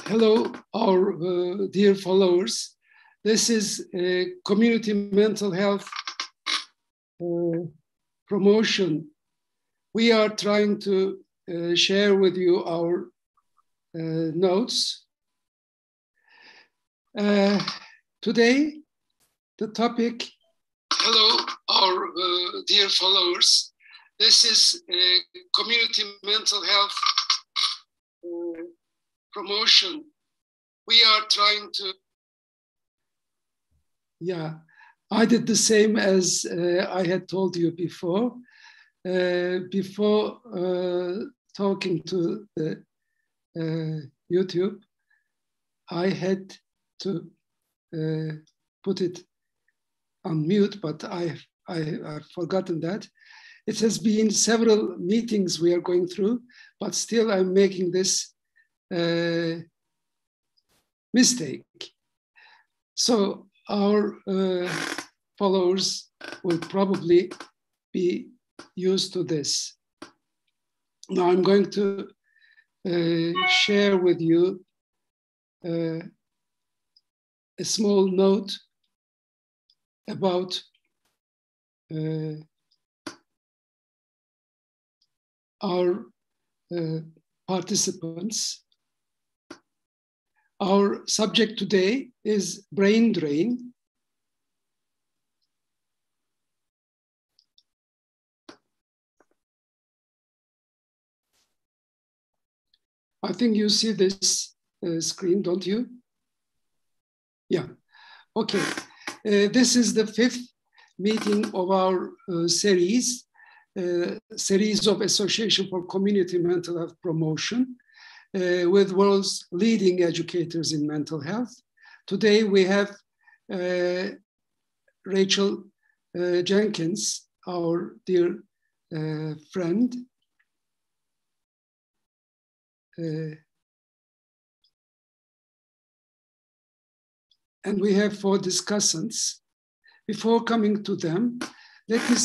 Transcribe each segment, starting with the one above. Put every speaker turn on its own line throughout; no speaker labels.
Hello, our dear followers. This is community mental health promotion. We are trying to share with you our notes. Today, the topic. Hello, our dear followers. This is community mental health promotion. We are trying to. Yeah, I did the same as I had told you before. Before talking to the YouTube, I had to put it on mute, but I've forgotten that. It has been several meetings we are going through, but still I'm making this mistake. So our followers will probably be used to this. Now I'm going to share with you a small note about our participants. Our subject today is brain drain. I think you see this screen, don't you? Yeah, okay. This is the fifth meeting of our series of Association for Community Mental Health Promotion with world's leading educators in mental health. Today we have Rachel Jenkins, our dear friend. And we have 4 discussants. Before coming to them, let me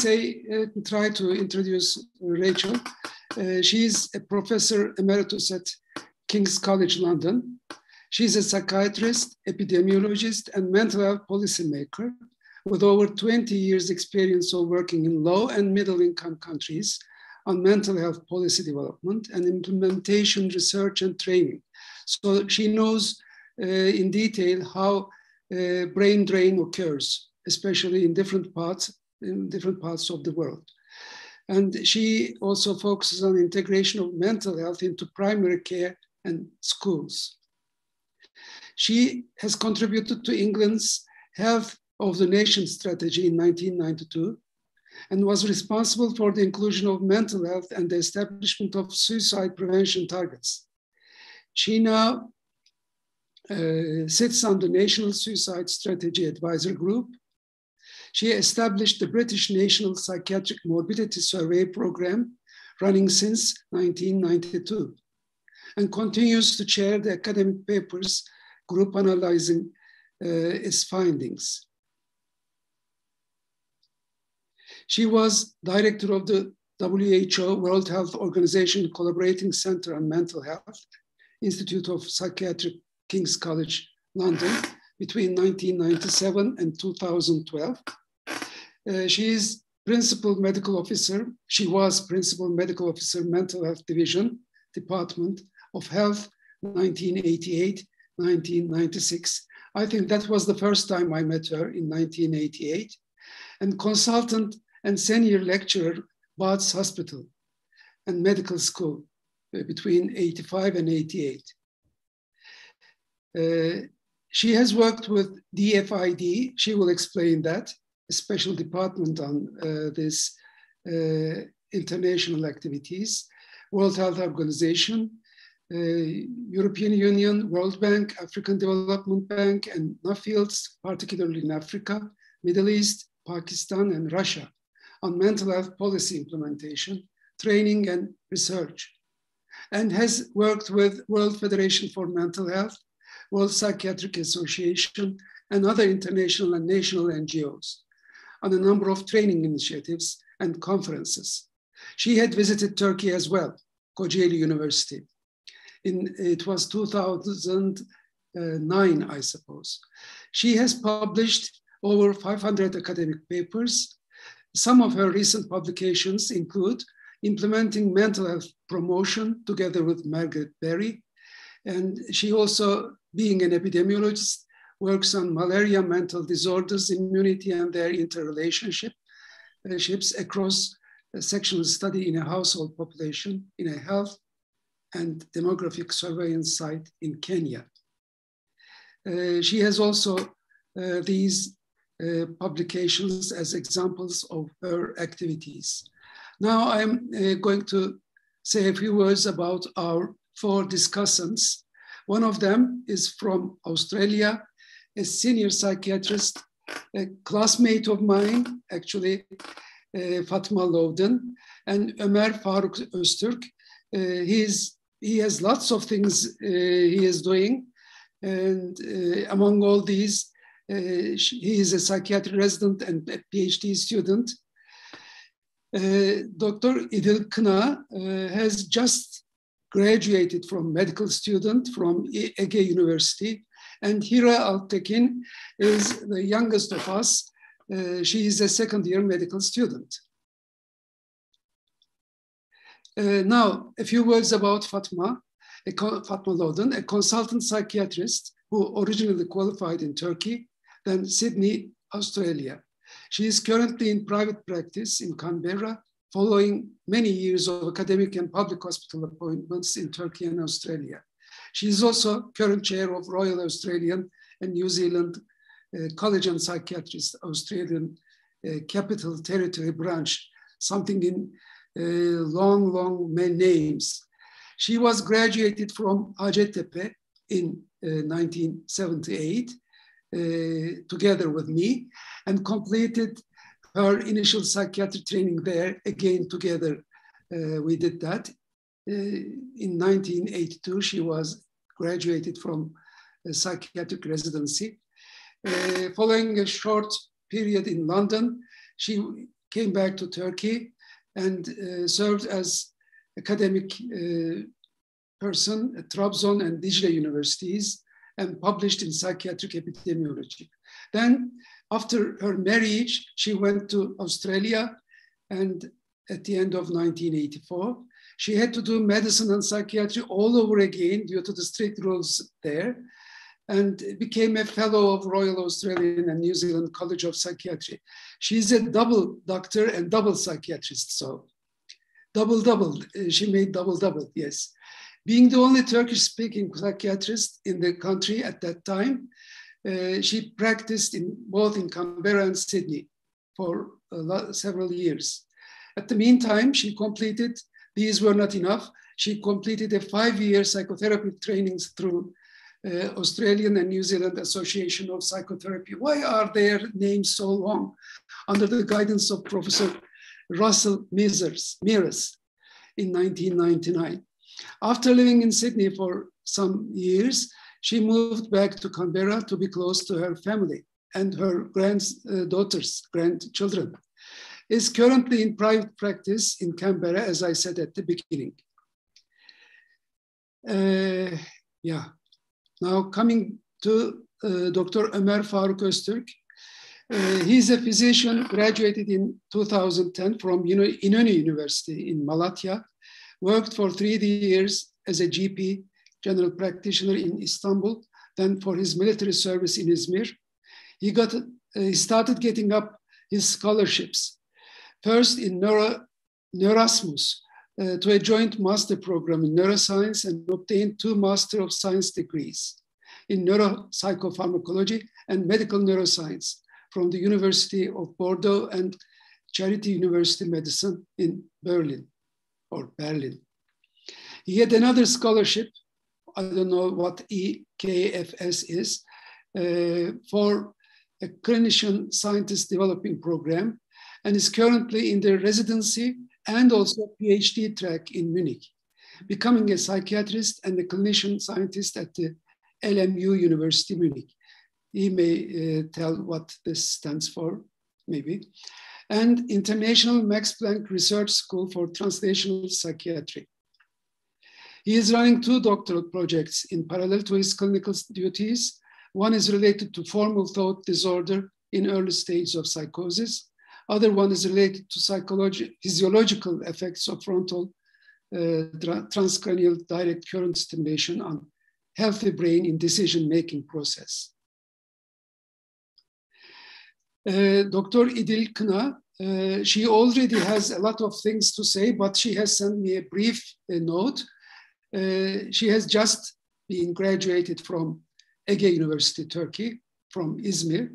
try to introduce Rachel. She's a professor emeritus at King's College London. She's a psychiatrist, epidemiologist, and mental health policymaker with over 20 years experience of working in low and middle income countries on mental health policy development and implementation, research, and training. So she knows in detail how brain drain occurs, especially in different parts of the world. And she also focuses on integration of mental health into primary care and schools. She has contributed to England's Health of the Nation strategy in 1992 and was responsible for the inclusion of mental health and the establishment of suicide prevention targets. She now sits on the National Suicide Strategy Advisor Group. She established the British National Psychiatric Morbidity Survey Program, running since 1992, and continues to chair the academic papers group analyzing its findings. She was director of the WHO, World Health Organization Collaborating Center on Mental Health, Institute of Psychiatry, King's College, London, between 1997 and 2012. She is principal medical officer. She was principal medical officer, Mental Health Division, Department of Health, 1988-1996. I think that was the first time I met her in 1988. And consultant and senior lecturer, Barts Hospital and Medical School between 85 and 88. She has worked with DFID. She will explain that, a special department on this international activities, World Health Organization, European Union, World Bank, African Development Bank, and NAFILDS, particularly in Africa, Middle East, Pakistan, and Russia, on mental health policy implementation, training, and research, and has worked with World Federation for Mental Health, World Psychiatric Association, and other international and national NGOs on a number of training initiatives and conferences. She had visited Turkey as well, Kocaeli University. It was 2009, I suppose. She has published over 500 academic papers. Some of her recent publications include Implementing Mental Health Promotion together with Margaret Berry. And she also, being an epidemiologist, works on malaria, mental disorders, immunity, and their interrelationships across a sectional study in a household population in a health and demographic surveillance site in Kenya. She has also these publications as examples of her activities. Now I'm going to say a few words about our 4 discussants. One of them is from Australia, a senior psychiatrist, a classmate of mine, actually, Fatma Loudon, and Ömer Faruk Öztürk. He has lots of things he is doing. And among all these, he is a psychiatry resident and a PhD student. Dr. İdil Kına has just graduated from medical student from Ege University. And Hira Altekin is the youngest of us. She is a second-year medical student. Now, a few words about Fatma Loudon, a consultant psychiatrist who originally qualified in Turkey, then Sydney, Australia. She is currently in private practice in Canberra, following many years of academic and public hospital appointments in Turkey and Australia. She is also current chair of Royal Australian and New Zealand College and Psychiatrist Australian Capital Territory Branch, something in long names. She was graduated from Hacettepe in 1978, together with me, and completed her initial psychiatric training there. Again, together we did that. In 1982, she was graduated from a psychiatric residency. Following a short period in London, she came back to Turkey and served as academic person at Trabzon and Dicle universities and published in psychiatric epidemiology. Then, after her marriage, she went to Australia, and at the end of 1984, she had to do medicine and psychiatry all over again due to the strict rules there, and became a fellow of Royal Australian and New Zealand College of Psychiatry. She's a double doctor and double psychiatrist, so double, she made double, yes. Being the only Turkish-speaking psychiatrist in the country at that time, she practiced both in Canberra and Sydney for several years. At the meantime, she completed, these were not enough, she completed a 5-year psychotherapy trainings through Australian and New Zealand Association of Psychotherapy. Why are their names so long? Under the guidance of Professor Russell Mears in 1999. After living in Sydney for some years, she moved back to Canberra to be close to her family and her grandchildren. Is currently in private practice in Canberra, as I said at the beginning. Now coming to Dr. Ömer Faruk Öztürk. He's a physician, graduated in 2010 from İnönü University in Malatya, worked for 3 years as a GP, general practitioner in Istanbul, then for his military service in Izmir. He started getting up his scholarships, first in Neurasmus, to a joint master program in neuroscience, and obtained 2 Master of Science degrees in neuropsychopharmacology and medical neuroscience from the University of Bordeaux and Charité University Medicine in Berlin. He had another scholarship, I don't know what EKFS is, for a clinician scientist developing program, and is currently in the residency and also PhD track in Munich, becoming a psychiatrist and a clinician scientist at the LMU University Munich. He may tell what this stands for, maybe. And International Max Planck Research School for Translational Psychiatry. He is running 2 doctoral projects in parallel to his clinical duties. One is related to formal thought disorder in early stages of psychosis. Other one is related to physiological effects of frontal transcranial direct current stimulation on healthy brain in decision-making process. Dr. İdil Kına, she already has a lot of things to say, but she has sent me a brief note. She has just been graduated from Ege University, Turkey, from Izmir.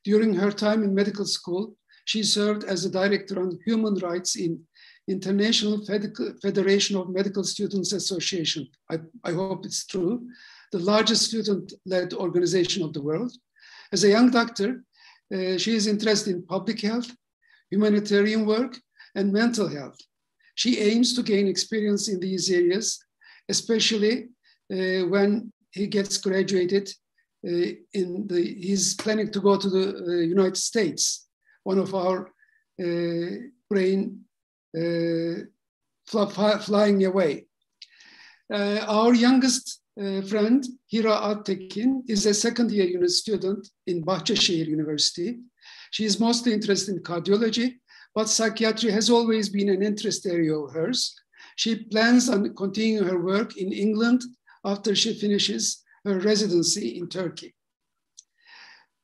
During her time in medical school, she served as a director on human rights in International Federation of Medical Students Association. I hope it's true, the largest student-led organization of the world. As a young doctor, she is interested in public health, humanitarian work, and mental health. She aims to gain experience in these areas, especially when he gets graduated. He's planning to go to the United States, one of our brain flying away. Our youngest friend, Hira Altekin, is a second-year student in Bahçeşehir University. She is mostly interested in cardiology, but psychiatry has always been an interest area of hers. She plans on continuing her work in England after she finishes her residency in Turkey.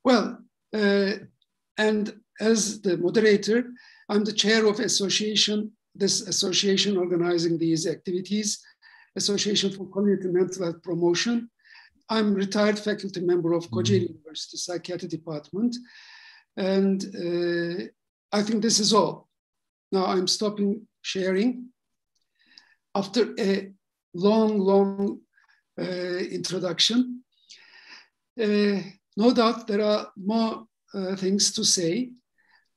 Well, and as the moderator, I'm the chair of this association organizing these activities, Association for Community Mental Health Promotion. I'm retired faculty member of Kocaeli University Psychiatry Department. And I think this is all. Now I'm stopping sharing. After a long introduction, no doubt there are more things to say,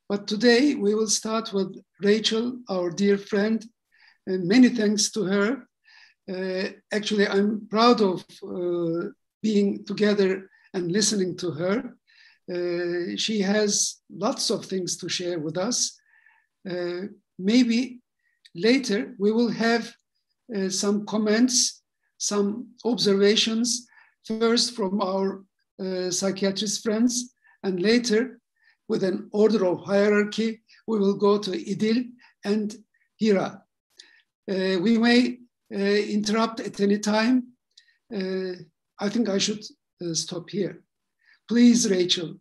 but today we will start with Rachel, our dear friend, and many thanks to her. Actually, I'm proud of being together and listening to her. She has lots of things to share with us. Maybe later we will have some comments, some observations, first from our psychiatrist friends, and later with an order of hierarchy, we will go to İdil and Hira. We may interrupt at any time. I think I should stop here. Please, Rachel,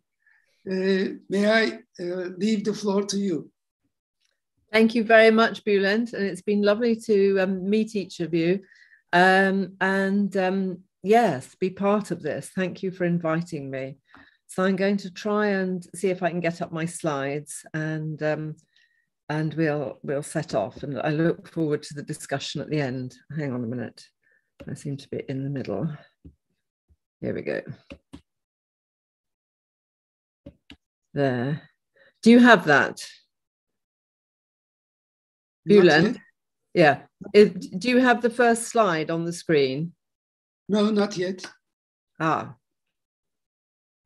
may I leave the floor to you?
Thank you very much, Bülent, and it's been lovely to meet each of you yes, be part of this. Thank you for inviting me. So I'm going to try and see if I can get up my slides, and we'll set off. And I look forward to the discussion at the end. Hang on a minute. I seem to be in the middle. Here we go. There. Do you have that? Bülent? Yeah. Do you have the first slide on the screen?
No, not yet.
Ah.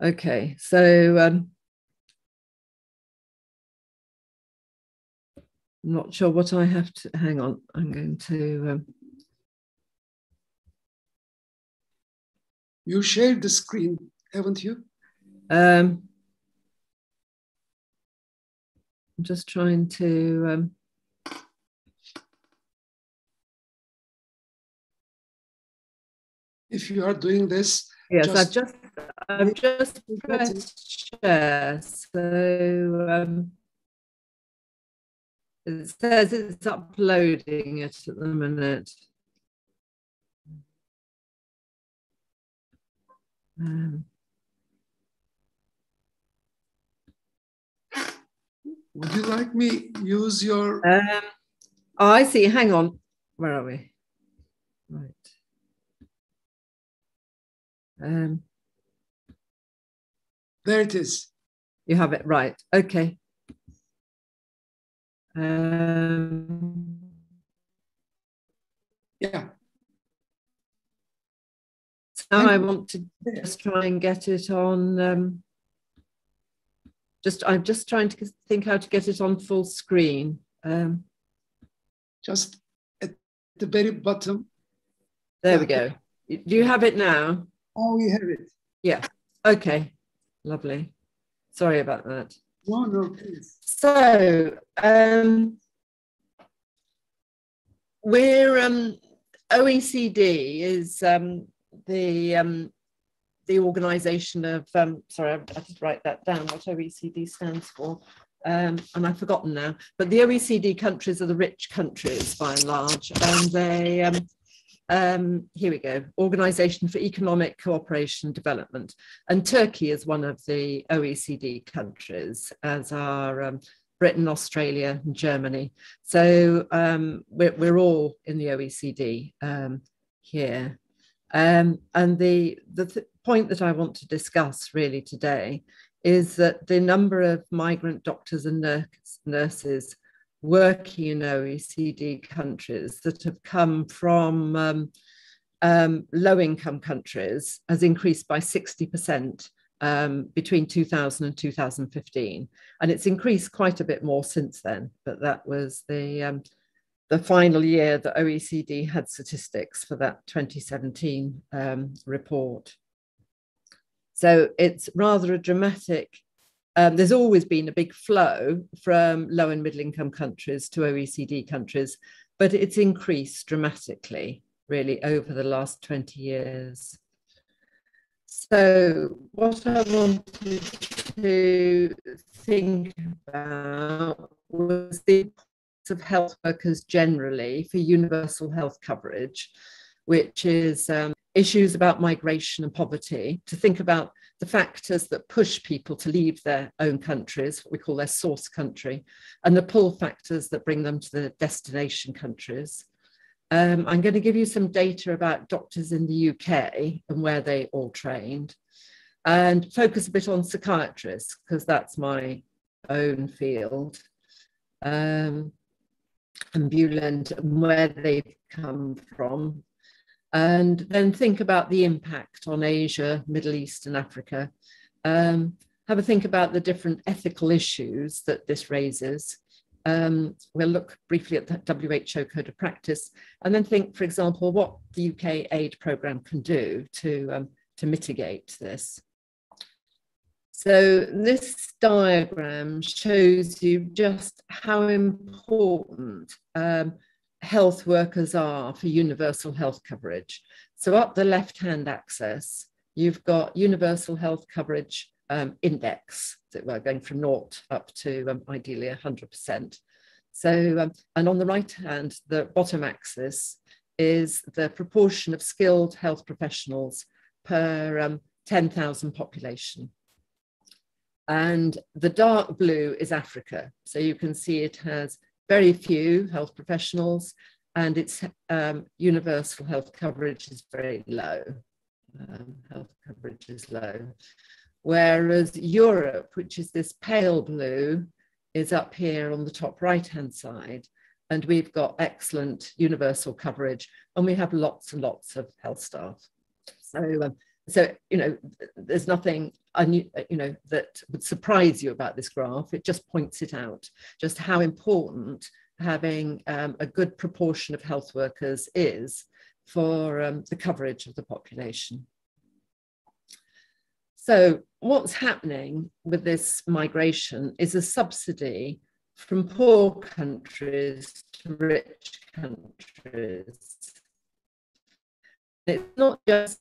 Okay. So I'm not sure what I have to. Hang on. I'm going to.
You shared the screen, haven't you?
I'm just trying to.
If you are doing this,
yes, I've just pressed share. So it says it's uploading it at the minute.
Would you like me use your?
Oh, I see. Hang on. Where are we? Right.
There it is.
You have it right. Okay.
Yeah.
So now I want to just try and get it on. I'm just trying to think how to get it on full screen.
Just at the very bottom.
There we go. Do you have it now?
Oh, we have it.
Yeah. Okay. Lovely. Sorry about that.
No, no, please.
So we're OECD is the organization of sorry, I just write that down, what OECD stands for, and I've forgotten now, but the OECD countries are the rich countries by and large, and they here we go, Organization for Economic Cooperation and Development, and Turkey is one of the OECD countries, as are Britain, Australia, and Germany. So we're all in the OECD here. And the point that I want to discuss really today is that the number of migrant doctors and nurses working in OECD countries that have come from low-income countries has increased by 60% between 2000 and 2015. And it's increased quite a bit more since then, but that was the final year that OECD had statistics for that 2017 report. So it's rather a dramatic, there's always been a big flow from low and middle income countries to OECD countries, but it's increased dramatically really over the last 20 years. So what I wanted to think about was the importance of health workers generally for universal health coverage, which is issues about migration and poverty, to think about the factors that push people to leave their own countries, what we call their source country, and the pull factors that bring them to the destination countries. I'm going to give you some data about doctors in the UK and where they all trained, and focus a bit on psychiatrists, because that's my own field, ambulant, and where they've come from. And then think about the impact on Asia, Middle East, and Africa. Have a think about the different ethical issues that this raises. We'll look briefly at the WHO Code of Practice, and then think, for example, what the UK aid programme can do to mitigate this. So this diagram shows you just how important health workers are for universal health coverage. So up the left-hand axis, you've got universal health coverage index, that we're going from 0 up to ideally 100%. So, and on the right hand, the bottom axis is the proportion of skilled health professionals per 10,000 population. And the dark blue is Africa. So you can see it has very few health professionals, and its universal health coverage is very low. Health coverage is low. Whereas Europe, which is this pale blue, is up here on the top right-hand side, and we've got excellent universal coverage, and we have lots and lots of health staff. So you know, there's nothing that would surprise you about this graph. It just points it out, just how important having a good proportion of health workers is for the coverage of the population. So what's happening with this migration is a subsidy from poor countries to rich countries. It's not just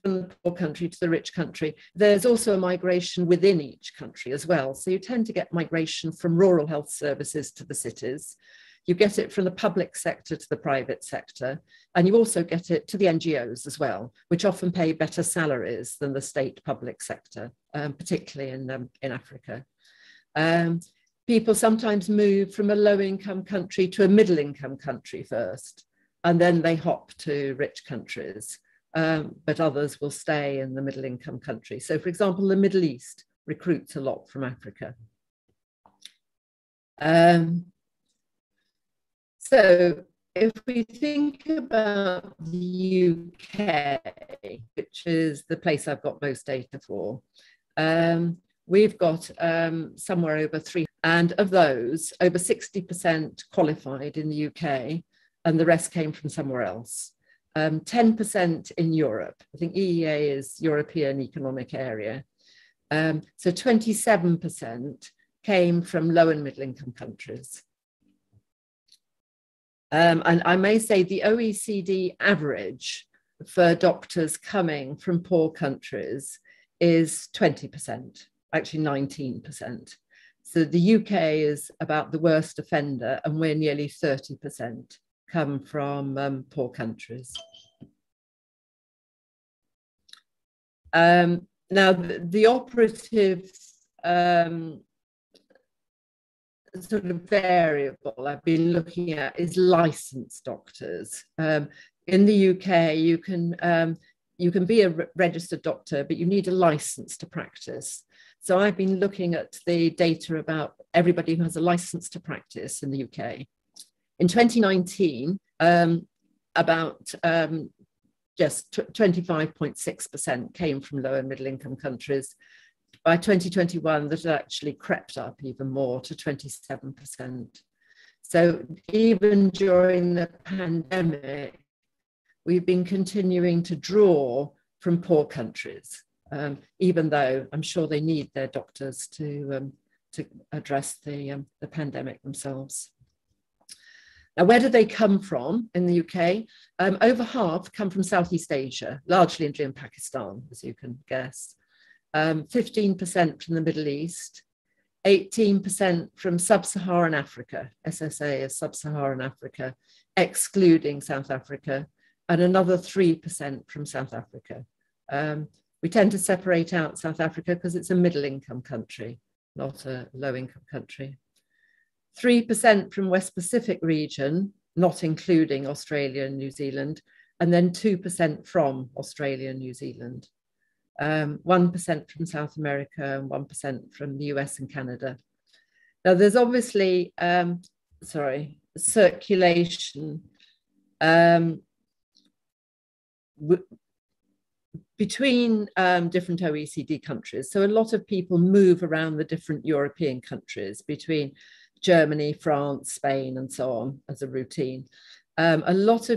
from the poor country to the rich country. There's also a migration within each country as well. So you tend to get migration from rural health services to the cities. You get it from the public sector to the private sector, and you also get it to the NGOs as well, which often pay better salaries than the state public sector, particularly in Africa. People sometimes move from a low-income country to a middle-income country first, and then they hop to rich countries. But others will stay in the middle-income country. So, for example, the Middle East recruits a lot from Africa. So, if we think about the UK, which is the place I've got most data for, we've got somewhere over 300, and of those, over 60% qualified in the UK, and the rest came from somewhere else. 10% in Europe. I think EEA is European Economic Area. So 27% came from low and middle income countries. And I may say the OECD average for doctors coming from poor countries is 20%, actually 19%. So the UK is about the worst offender, and we're nearly 30% come from poor countries. Now, the operative sort of variable I've been looking at is licensed doctors. In the UK, you can be a registered doctor, but you need a license to practice. So I've been looking at the data about everybody who has a license to practice in the UK. In 2019, about just 25.6% came from low and middle income countries. By 2021, that had actually crept up even more to 27%. So even during the pandemic, we've been continuing to draw from poor countries, even though I'm sure they need their doctors to address the pandemic themselves. Now, where do they come from in the UK? Over half come from Southeast Asia, largely India and Pakistan, as you can guess. 15% from the Middle East, 18% from Sub-Saharan Africa, SSA is Sub-Saharan Africa, excluding South Africa, and another 3% from South Africa. We tend to separate out South Africa because it's a middle-income country, not a low-income country. 3% from West Pacific region, not including Australia and New Zealand, and then 2% from Australia and New Zealand. 1% from South America and 1% from the US and Canada. Now there's obviously, circulation between different OECD countries. So a lot of people move around the different European countries between Germany, France, Spain, and so on as a routine. Quite a lot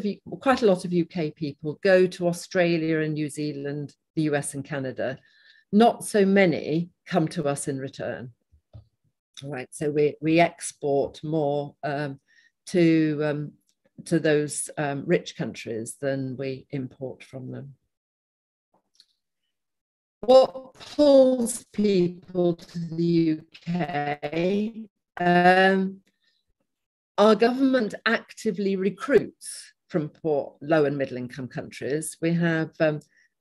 of UK people go to Australia and New Zealand, the US and Canada. Not so many come to us in return. All right, so we export more to those rich countries than we import from them. What pulls people to the UK? Our government actively recruits from poor, low and middle income countries. We have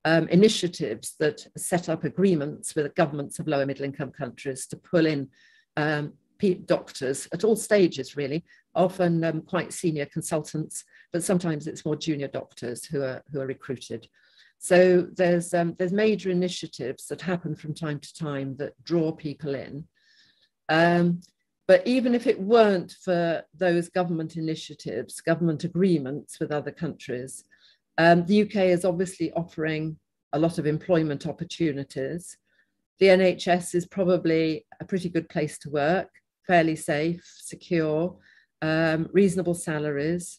initiatives that set up agreements with the governments of low and middle income countries to pull in doctors at all stages, really, often quite senior consultants, but sometimes it's more junior doctors who are recruited. So there's major initiatives that happen from time to time that draw people in. But even if it weren't for those government initiatives, government agreements with other countries, the UK is obviously offering a lot of employment opportunities. The NHS is probably a pretty good place to work, fairly safe, secure, reasonable salaries.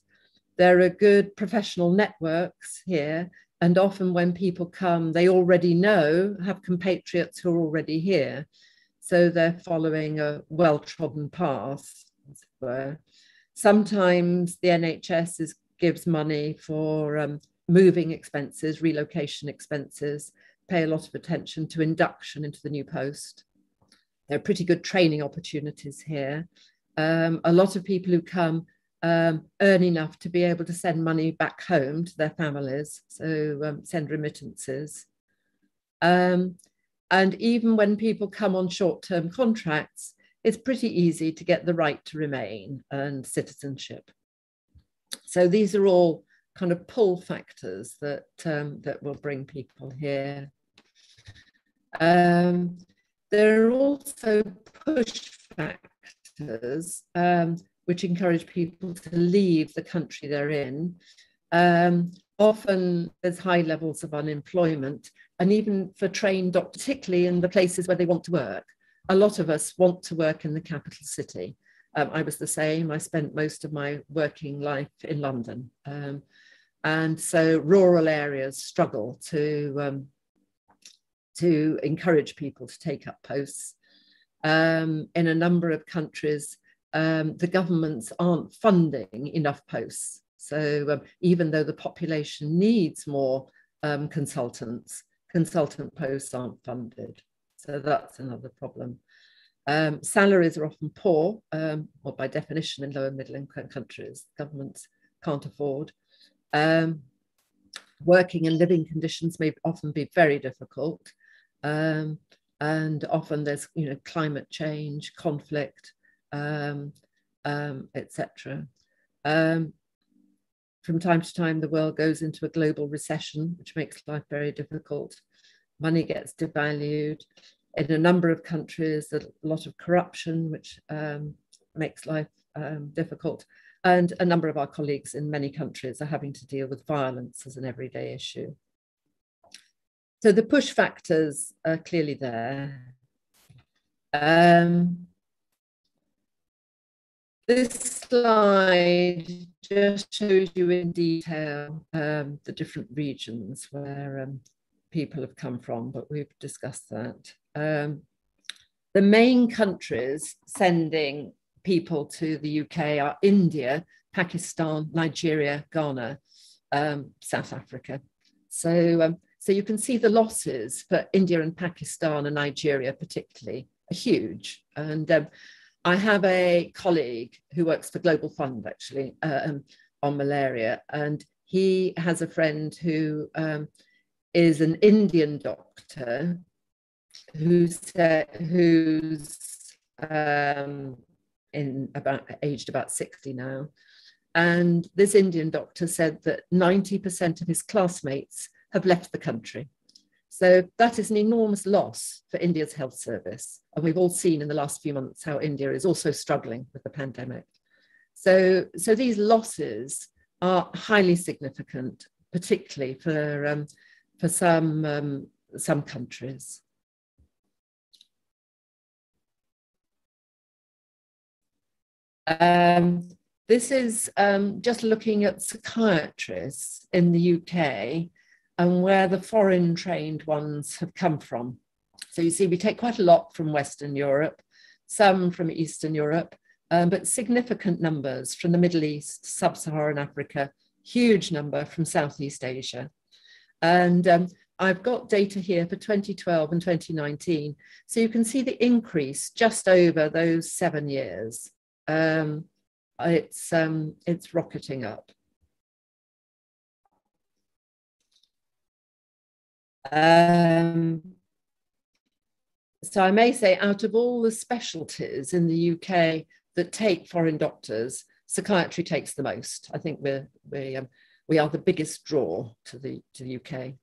There are good professional networks here. And often when people come, they already have compatriots who are already here. So they're following a well-trodden path, as it were. Sometimes the NHS gives money for moving expenses, relocation expenses, pay a lot of attention to induction into the new post. There are pretty good training opportunities here. A lot of people who come earn enough to be able to send money back home to their families, so send remittances. And even when people come on short-term contracts, it's pretty easy to get the right to remain and citizenship. So these are all kind of pull factors that will bring people here. There are also push factors which encourage people to leave the country they're in. Often there's high levels of unemployment, and even for trained doctors, particularly in the places where they want to work. A lot of us want to work in the capital city. I was the same. I spent most of my working life in London. And so rural areas struggle to encourage people to take up posts. In a number of countries, the governments aren't funding enough posts. So even though the population needs more consultants, consultant posts aren't funded. So that's another problem. Salaries are often poor, or by definition in lower middle income countries, governments can't afford. Working and living conditions may often be very difficult. And often there's, climate change, conflict, etc. From time to time, the world goes into a global recession, which makes life very difficult. Money gets devalued. In a number of countries, there's a lot of corruption, which makes life difficult. And a number of our colleagues in many countries are having to deal with violence as an everyday issue. So the push factors are clearly there. This slide just shows you in detail the different regions where people have come from, but we've discussed that. The main countries sending people to the UK are India, Pakistan, Nigeria, Ghana, South Africa. So you can see the losses for India and Pakistan and Nigeria particularly are huge. And I have a colleague who works for Global Fund actually on malaria, and he has a friend who is an Indian doctor who's aged about 60 now. And this Indian doctor said that 90% of his classmates have left the country. So that is an enormous loss for India's health service. And we've all seen in the last few months how India is also struggling with the pandemic. So these losses are highly significant, particularly for some countries. This is just looking at psychiatrists in the UK and where the foreign trained ones have come from. So you see, we take quite a lot from Western Europe, some from Eastern Europe, but significant numbers from the Middle East, Sub-Saharan Africa, huge number from Southeast Asia. And I've got data here for 2012 and 2019. So you can see the increase just over those 7 years. It's rocketing up. So I may say, out of all the specialties in the UK that take foreign doctors, psychiatry takes the most. I think we are the biggest draw to the UK.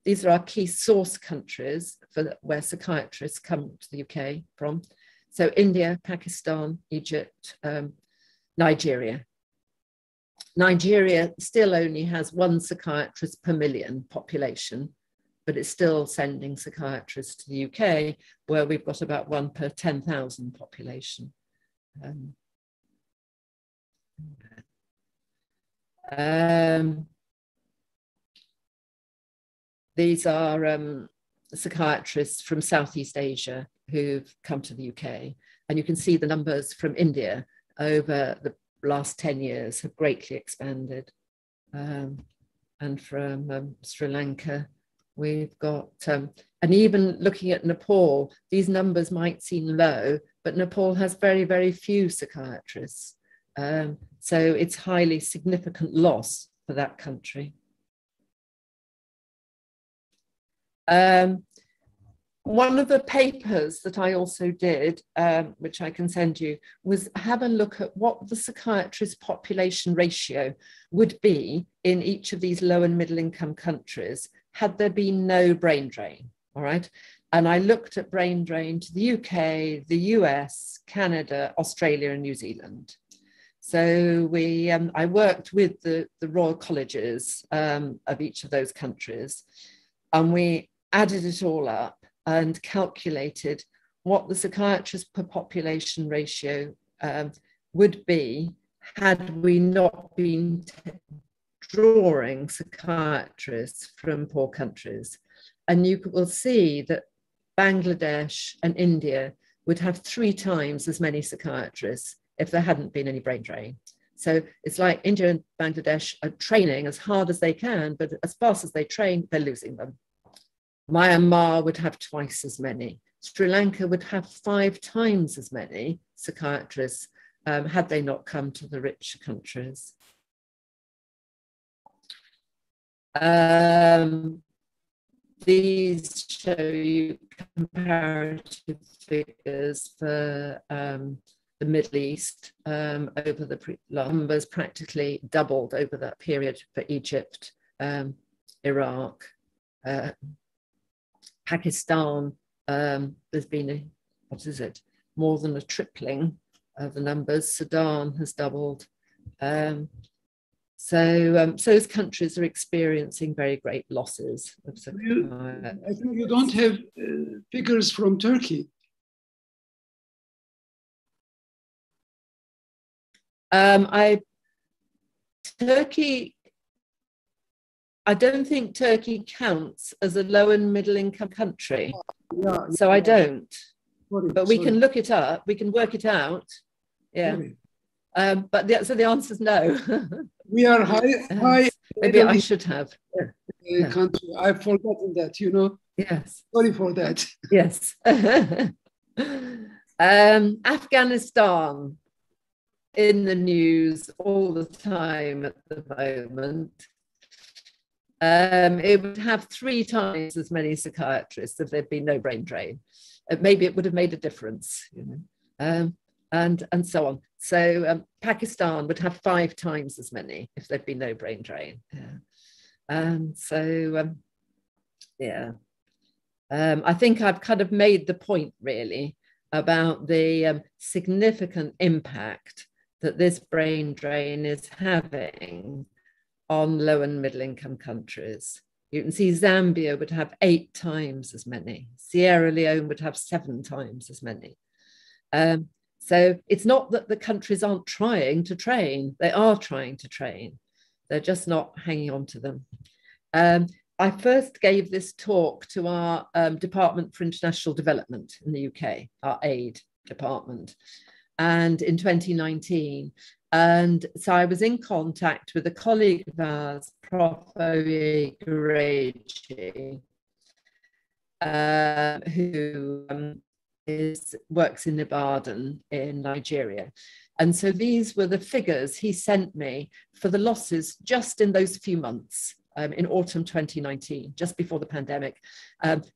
These are our key source countries where psychiatrists come to the UK from. So India, Pakistan, Egypt, Nigeria. Nigeria still only has 1 psychiatrist per million population, but it's still sending psychiatrists to the UK, where we've got about 1 per 10,000 population. These are psychiatrists from Southeast Asia who've come to the UK. And you can see the numbers from India over the last 10 years have greatly expanded. And from Sri Lanka, we've got, and even looking at Nepal, these numbers might seem low, but Nepal has very, very few psychiatrists. So it's highly significant loss for that country. One of the papers that I also did, which I can send you, was have a look at what the psychiatrist population ratio would be in each of these low and middle income countries had there been no brain drain, all right? And I looked at brain drain to the UK, the US, Canada, Australia, and New Zealand. So I worked with the Royal Colleges of each of those countries, and we added it all up and calculated what the psychiatrist per population ratio would be had we not been drawing psychiatrists from poor countries. And you will see that Bangladesh and India would have 3 times as many psychiatrists if there hadn't been any brain drain. So it's like India and Bangladesh are training as hard as they can, but as fast as they train, they're losing them. Myanmar would have twice as many. Sri Lanka would have 5 times as many psychiatrists had they not come to the rich countries. These show you comparative figures for the Middle East over the numbers practically doubled over that period for Egypt, Iraq, Pakistan. There's been more than a tripling of the numbers. Sudan has doubled. So those countries are experiencing very great losses of
I think you don't have figures from Turkey.
Turkey, I don't think Turkey counts as a low and middle income country.
Yeah,
so I don't.
Sorry,
but we can look it up. We can work it out. Yeah. So the answer is no.
We are high.
Maybe I should have.
Country. I've forgotten that, you know.
Yes.
Sorry for that.
Yes. Afghanistan in the news all the time at the moment. It would have 3 times as many psychiatrists if there'd been no brain drain. Maybe it would have made a difference, you know, and so on. So Pakistan would have 5 times as many if there'd been no brain drain. Yeah. And so, yeah, I think I've kind of made the point really about the significant impact that this brain drain is having on low and middle income countries. You can see Zambia would have 8 times as many. Sierra Leone would have 7 times as many. So it's not that the countries aren't trying to train. They are trying to train. They're just not hanging on to them. I first gave this talk to our Department for International Development in the UK, our aid department, and in 2019. And so I was in contact with a colleague of ours, Prof. Oye Gureji, who works in Ibadan in Nigeria. And so these were the figures he sent me for the losses just in those few months, in autumn 2019, just before the pandemic.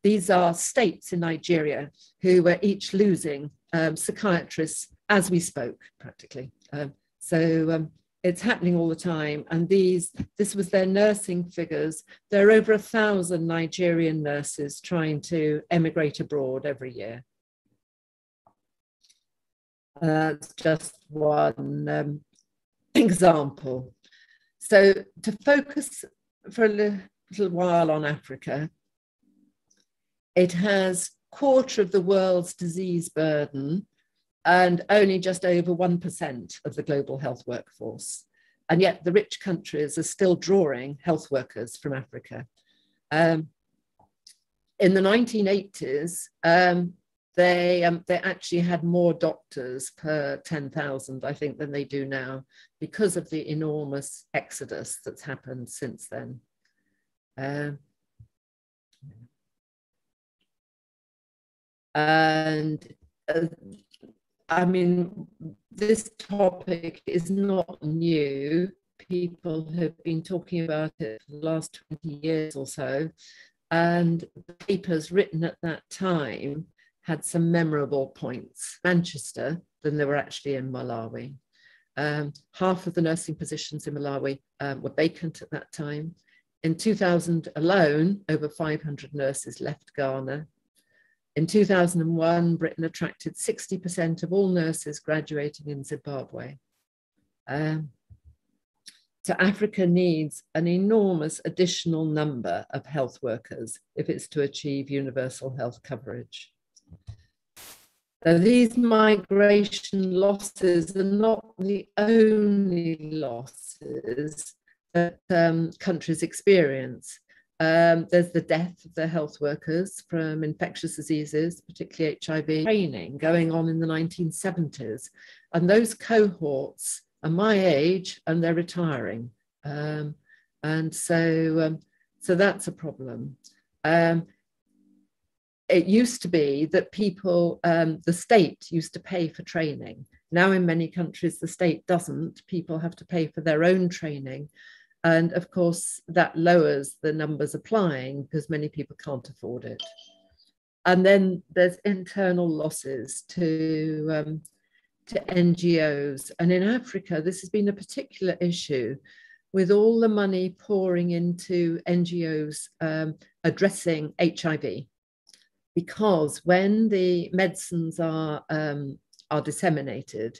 These are states in Nigeria who were each losing psychiatrists as we spoke, practically. So it's happening all the time. And this was their nursing figures. There are over 1,000 Nigerian nurses trying to emigrate abroad every year. That's just one example. So to focus for a little while on Africa, it has 1/4 of the world's disease burden and only just over 1% of the global health workforce. And yet the rich countries are still drawing health workers from Africa. In the 1980s, they actually had more doctors per 10,000, I think, than they do now, because of the enormous exodus that's happened since then. I mean, this topic is not new. People have been talking about it for the last 20 years or so. And the papers written at that time had some memorable points. Manchester than there were actually in Malawi. Half of the nursing positions in Malawi were vacant at that time. In 2000 alone, over 500 nurses left Ghana. In 2001, Britain attracted 60% of all nurses graduating in Zimbabwe. So Africa needs an enormous additional number of health workers if it's to achieve universal health coverage. So these migration losses are not the only losses that countries experience. There's the death of their health workers from infectious diseases, particularly HIV, training going on in the 1970s. And those cohorts are my age and they're retiring. And so that's a problem. It used to be that people, the state used to pay for training. Now in many countries, the state doesn't. People have to pay for their own training. And of course, that lowers the numbers applying because many people can't afford it. And then there's internal losses to NGOs. And in Africa, this has been a particular issue with all the money pouring into NGOs addressing HIV. Because when the medicines are disseminated,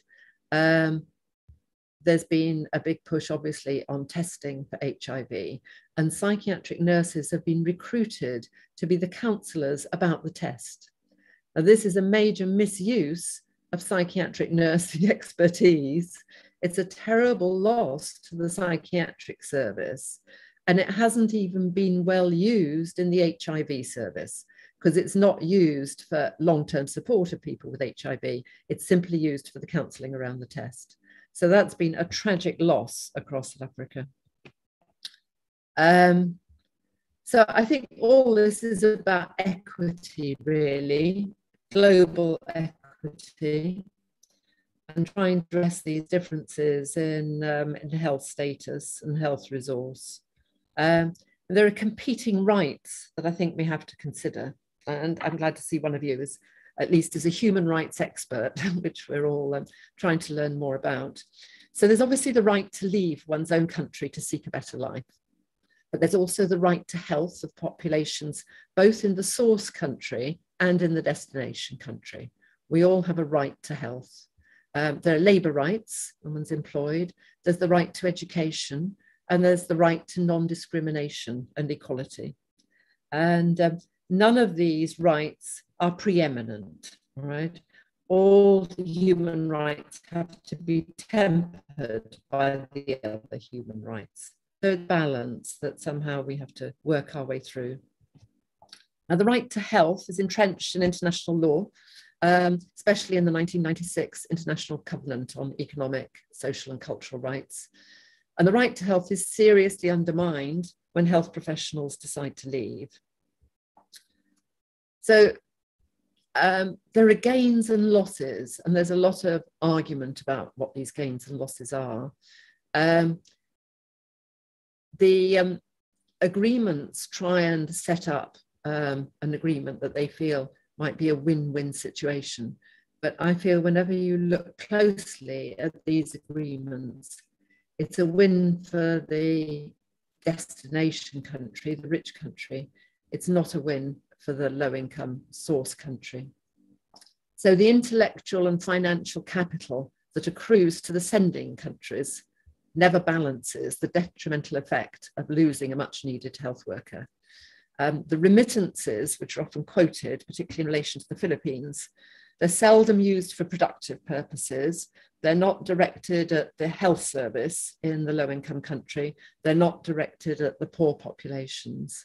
there's been a big push, obviously, on testing for HIV, and psychiatric nurses have been recruited to be the counsellors about the test. Now, this is a major misuse of psychiatric nursing expertise. It's a terrible loss to the psychiatric service, and it hasn't even been well used in the HIV service, because it's not used for long-term support of people with HIV. It's simply used for the counselling around the test. So that's been a tragic loss across South Africa. So I think all this is about equity, really, global equity, and trying to address these differences in health status and health resource. There are competing rights that I think we have to consider. And I'm glad to see one of you is at least as a human rights expert, which we're all trying to learn more about. So there's obviously the right to leave one's own country to seek a better life. But there's also the right to health of populations, both in the source country and in the destination country. We all have a right to health. There are labour rights when one's employed. There's the right to education, and there's the right to non-discrimination and equality. And none of these rights are preeminent, right? All the human rights have to be tempered by the other human rights. So balance that somehow we have to work our way through. Now, the right to health is entrenched in international law, especially in the 1996 International Covenant on Economic, Social and Cultural Rights. And the right to health is seriously undermined when health professionals decide to leave. So there are gains and losses, and there's a lot of argument about what these gains and losses are. The agreements try and set up an agreement that they feel might be a win-win situation. But I feel whenever you look closely at these agreements, it's a win for the destination country, the rich country. It's not a win for the low-income source country. So the intellectual and financial capital that accrues to the sending countries never balances the detrimental effect of losing a much-needed health worker. The remittances, which are often quoted, particularly in relation to the Philippines, they're seldom used for productive purposes. They're not directed at the health service in the low-income country. They're not directed at the poor populations.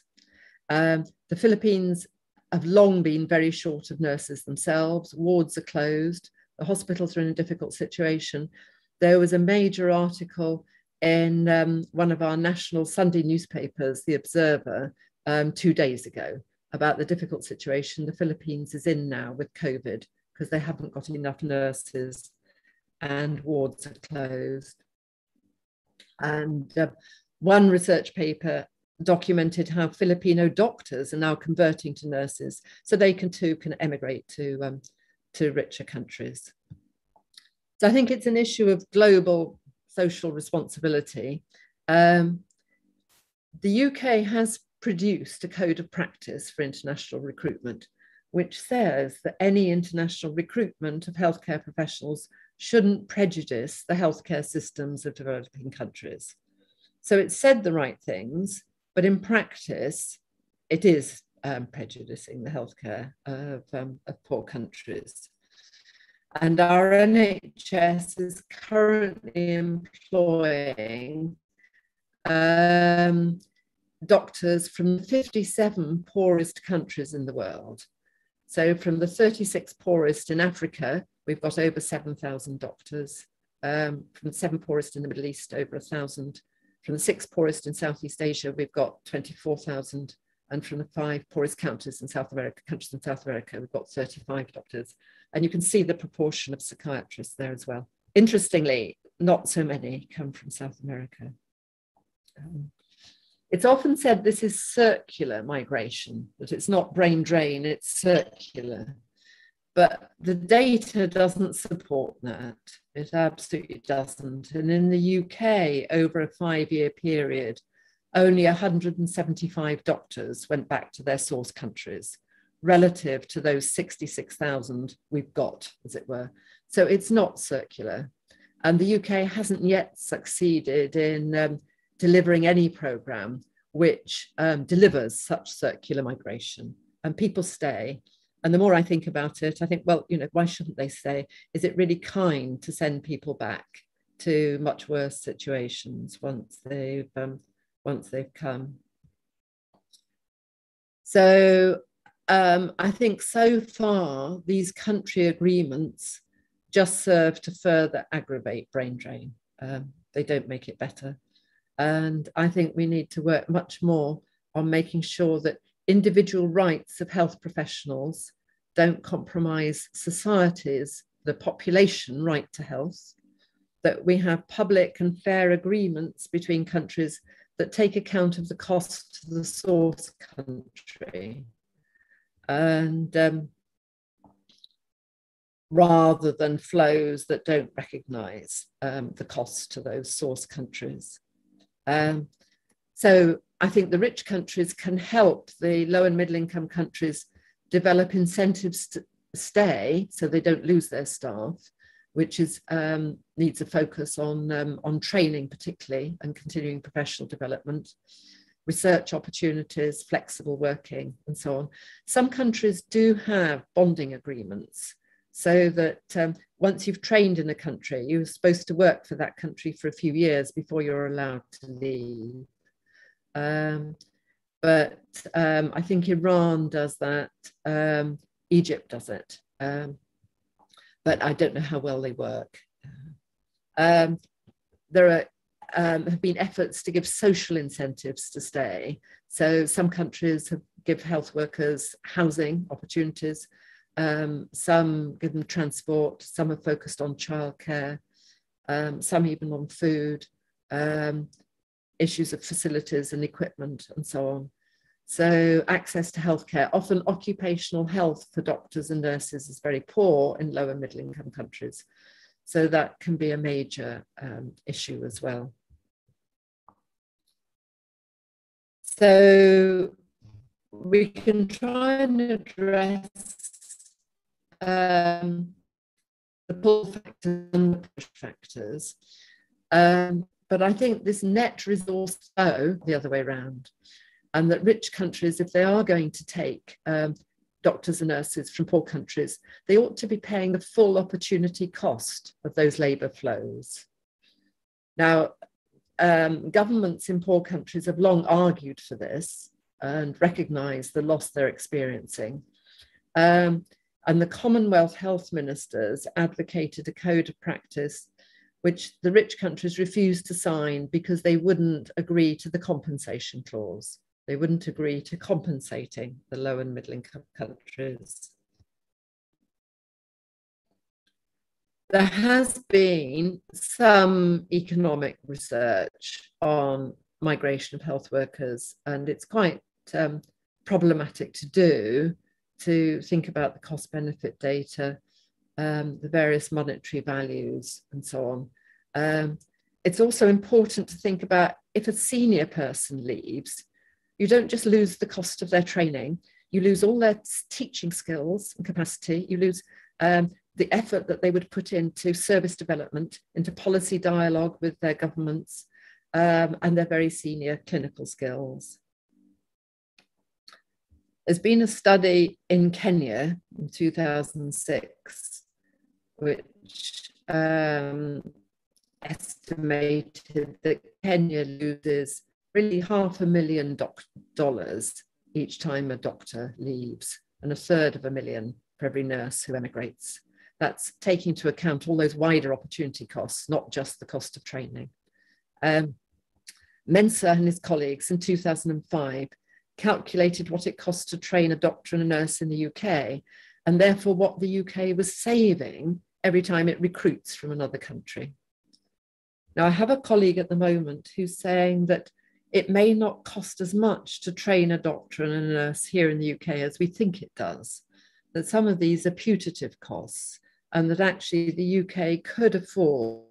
The Philippines have long been very short of nurses themselves. Wards are closed. The hospitals are in a difficult situation. There was a major article in one of our national Sunday newspapers, The Observer, 2 days ago about the difficult situation the Philippines is in now with COVID, because they haven't got enough nurses and wards are closed. And one research paper documented how Filipino doctors are now converting to nurses so they too can emigrate to richer countries. So I think it's an issue of global social responsibility. The UK has produced a code of practice for international recruitment, which says that any international recruitment of healthcare professionals shouldn't prejudice the healthcare systems of developing countries. So it said the right things, but in practice, it is prejudicing the healthcare of poor countries. And our NHS is currently employing doctors from 57 poorest countries in the world. So from the 36 poorest in Africa, we've got over 7,000 doctors. From the 7 poorest in the Middle East, over 1,000. From the 6 poorest in Southeast Asia, we've got 24,000. And from the 5 poorest countries in South America, we've got 35 doctors. And you can see the proportion of psychiatrists there as well. Interestingly, not so many come from South America. It's often said this is circular migration, that it's not brain drain, it's circular. But the data doesn't support that. It absolutely doesn't. And in the UK, over a 5-year period, only 175 doctors went back to their source countries, relative to those 66,000 we've got, as it were. So it's not circular. And the UK hasn't yet succeeded in delivering any program which delivers such circular migration, and people stay. And the more I think about it, I think, well, you know, why shouldn't they stay? Is it really kind to send people back to much worse situations once they've come? So I think so far these country agreements just serve to further aggravate brain drain. They don't make it better. And I think we need to work much more on making sure that individual rights of health professionals don't compromise society's, the population right to health, that we have public and fair agreements between countries that take account of the cost to the source country, and rather than flows that don't recognize the cost to those source countries. So I think the rich countries can help the low and middle income countries develop incentives to stay so they don't lose their staff, which is needs a focus on training particularly, and continuing professional development, research opportunities, flexible working, and so on. Some countries do have bonding agreements, so that once you've trained in a country, you're supposed to work for that country for a few years before you're allowed to leave. But I think Iran does that, Egypt does it, but I don't know how well they work. There have been efforts to give social incentives to stay. So some countries give health workers housing opportunities, some give them transport, some are focused on childcare, some even on food, issues of facilities and equipment and so on. So access to healthcare, often occupational health for doctors and nurses is very poor in low and middle income countries. So that can be a major issue as well. So we can try and address the pull factors and the push factors. But I think this net resource flow the other way around, and that rich countries, if they are going to take doctors and nurses from poor countries, they ought to be paying the full opportunity cost of those labour flows. Now, governments in poor countries have long argued for this and recognised the loss they're experiencing. And the Commonwealth health ministers advocated a code of practice which the rich countries refused to sign because they wouldn't agree to the compensation clause. They wouldn't agree to compensating the low and middle income countries. There has been some economic research on migration of health workers, and it's quite problematic to do, to think about the cost benefit data, the various monetary values and so on. It's also important to think about, if a senior person leaves, you don't just lose the cost of their training, you lose all their teaching skills and capacity, you lose the effort that they would put into service development, into policy dialogue with their governments, and their very senior clinical skills. There's been a study in Kenya in 2006, which estimates estimated that Kenya loses really $500,000 each time a doctor leaves, and $1/3 for every nurse who emigrates. That's taking into account all those wider opportunity costs, not just the cost of training. Mensah and his colleagues in 2005 calculated what it costs to train a doctor and a nurse in the UK, and therefore what the UK was saving every time it recruits from another country. Now, I have a colleague at the moment who's saying that it may not cost as much to train a doctor and a nurse here in the UK as we think it does, that some of these are putative costs, and that actually the UK could afford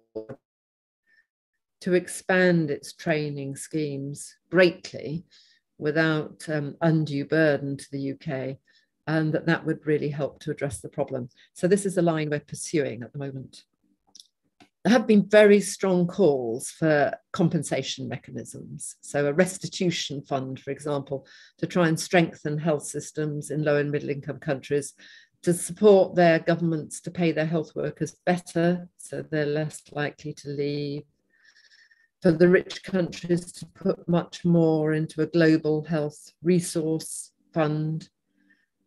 to expand its training schemes greatly without undue burden to the UK, and that would really help to address the problem. So this is a line we're pursuing at the moment. There have been very strong calls for compensation mechanisms. So a restitution fund, for example, to try and strengthen health systems in low and middle income countries, to support their governments to pay their health workers better so they're less likely to leave, for the rich countries to put much more into a global health resource fund,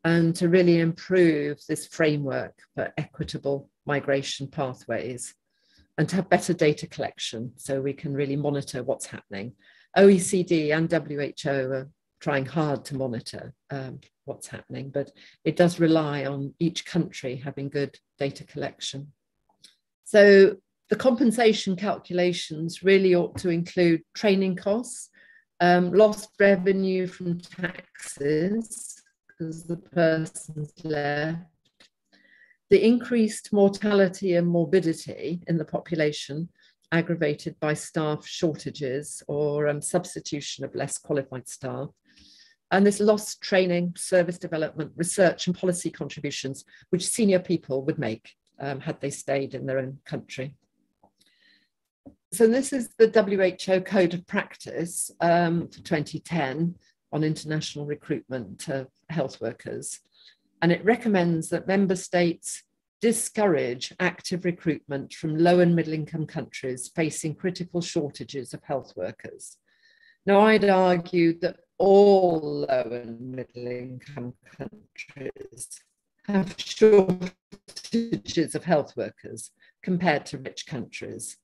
and to really improve this framework for equitable migration pathways, and to have better data collection so we can really monitor what's happening. OECD and WHO are trying hard to monitor what's happening, but it does rely on each country having good data collection. So the compensation calculations really ought to include training costs, lost revenue from taxes because the person's left, the increased mortality and morbidity in the population aggravated by staff shortages or substitution of less qualified staff, and this lost training, service development, research and policy contributions which senior people would make had they stayed in their own country. So this is the WHO Code of Practice for 2010 on international recruitment of health workers. And it recommends that member states discourage active recruitment from low and middle income countries facing critical shortages of health workers. Now, I'd argue that all low and middle income countries have shortages of health workers compared to rich countries.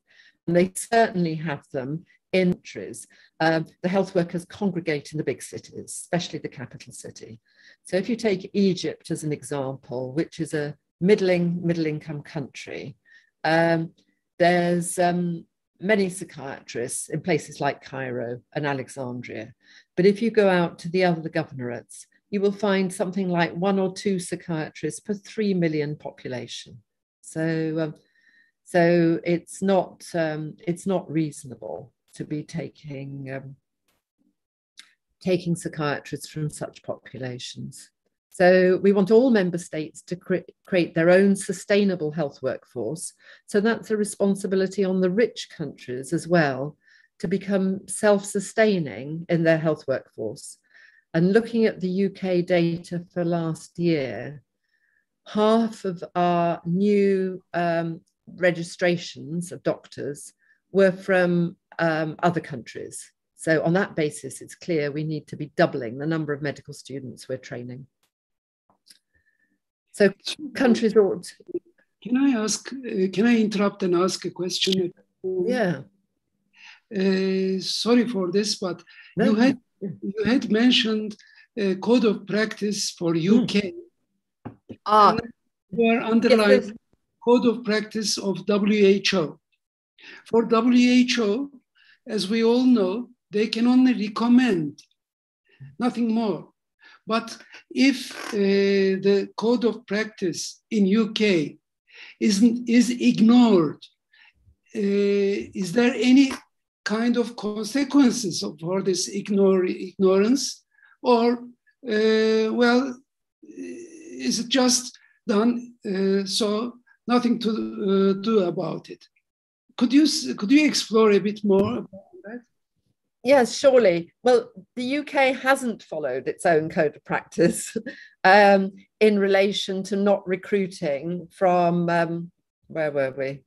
And they certainly have them in countries. The health workers congregate in the big cities, especially the capital city. So if you take Egypt as an example, which is a middle income country, there's many psychiatrists in places like Cairo and Alexandria. But if you go out to the other governorates, you will find something like 1 or 2 psychiatrists per 3 million population. So it's not reasonable to be taking psychiatrists from such populations. So we want all member states to create their own sustainable health workforce. So that's a responsibility on the rich countries as well to become self-sustaining in their health workforce. And looking at the UK data for last year, half of our new registrations of doctors were from other countries. So on that basis, it's clear we need to be doubling the number of medical students we're training. So countries ought.
Can I ask? Can I interrupt and ask a question?
Yeah.
Sorry for this, but
No.
you had mentioned a code of practice for UK. You are underlining code of practice of WHO. For WHO, as we all know, they can only recommend, nothing more. But if the code of practice in UK is ignored, is there any kind of consequences for this ignorance? Or, well, is it just done so nothing to do about it? Could you explore a bit more about that?
Yes, surely. Well, the UK hasn't followed its own code of practice in relation to not recruiting from, where were we?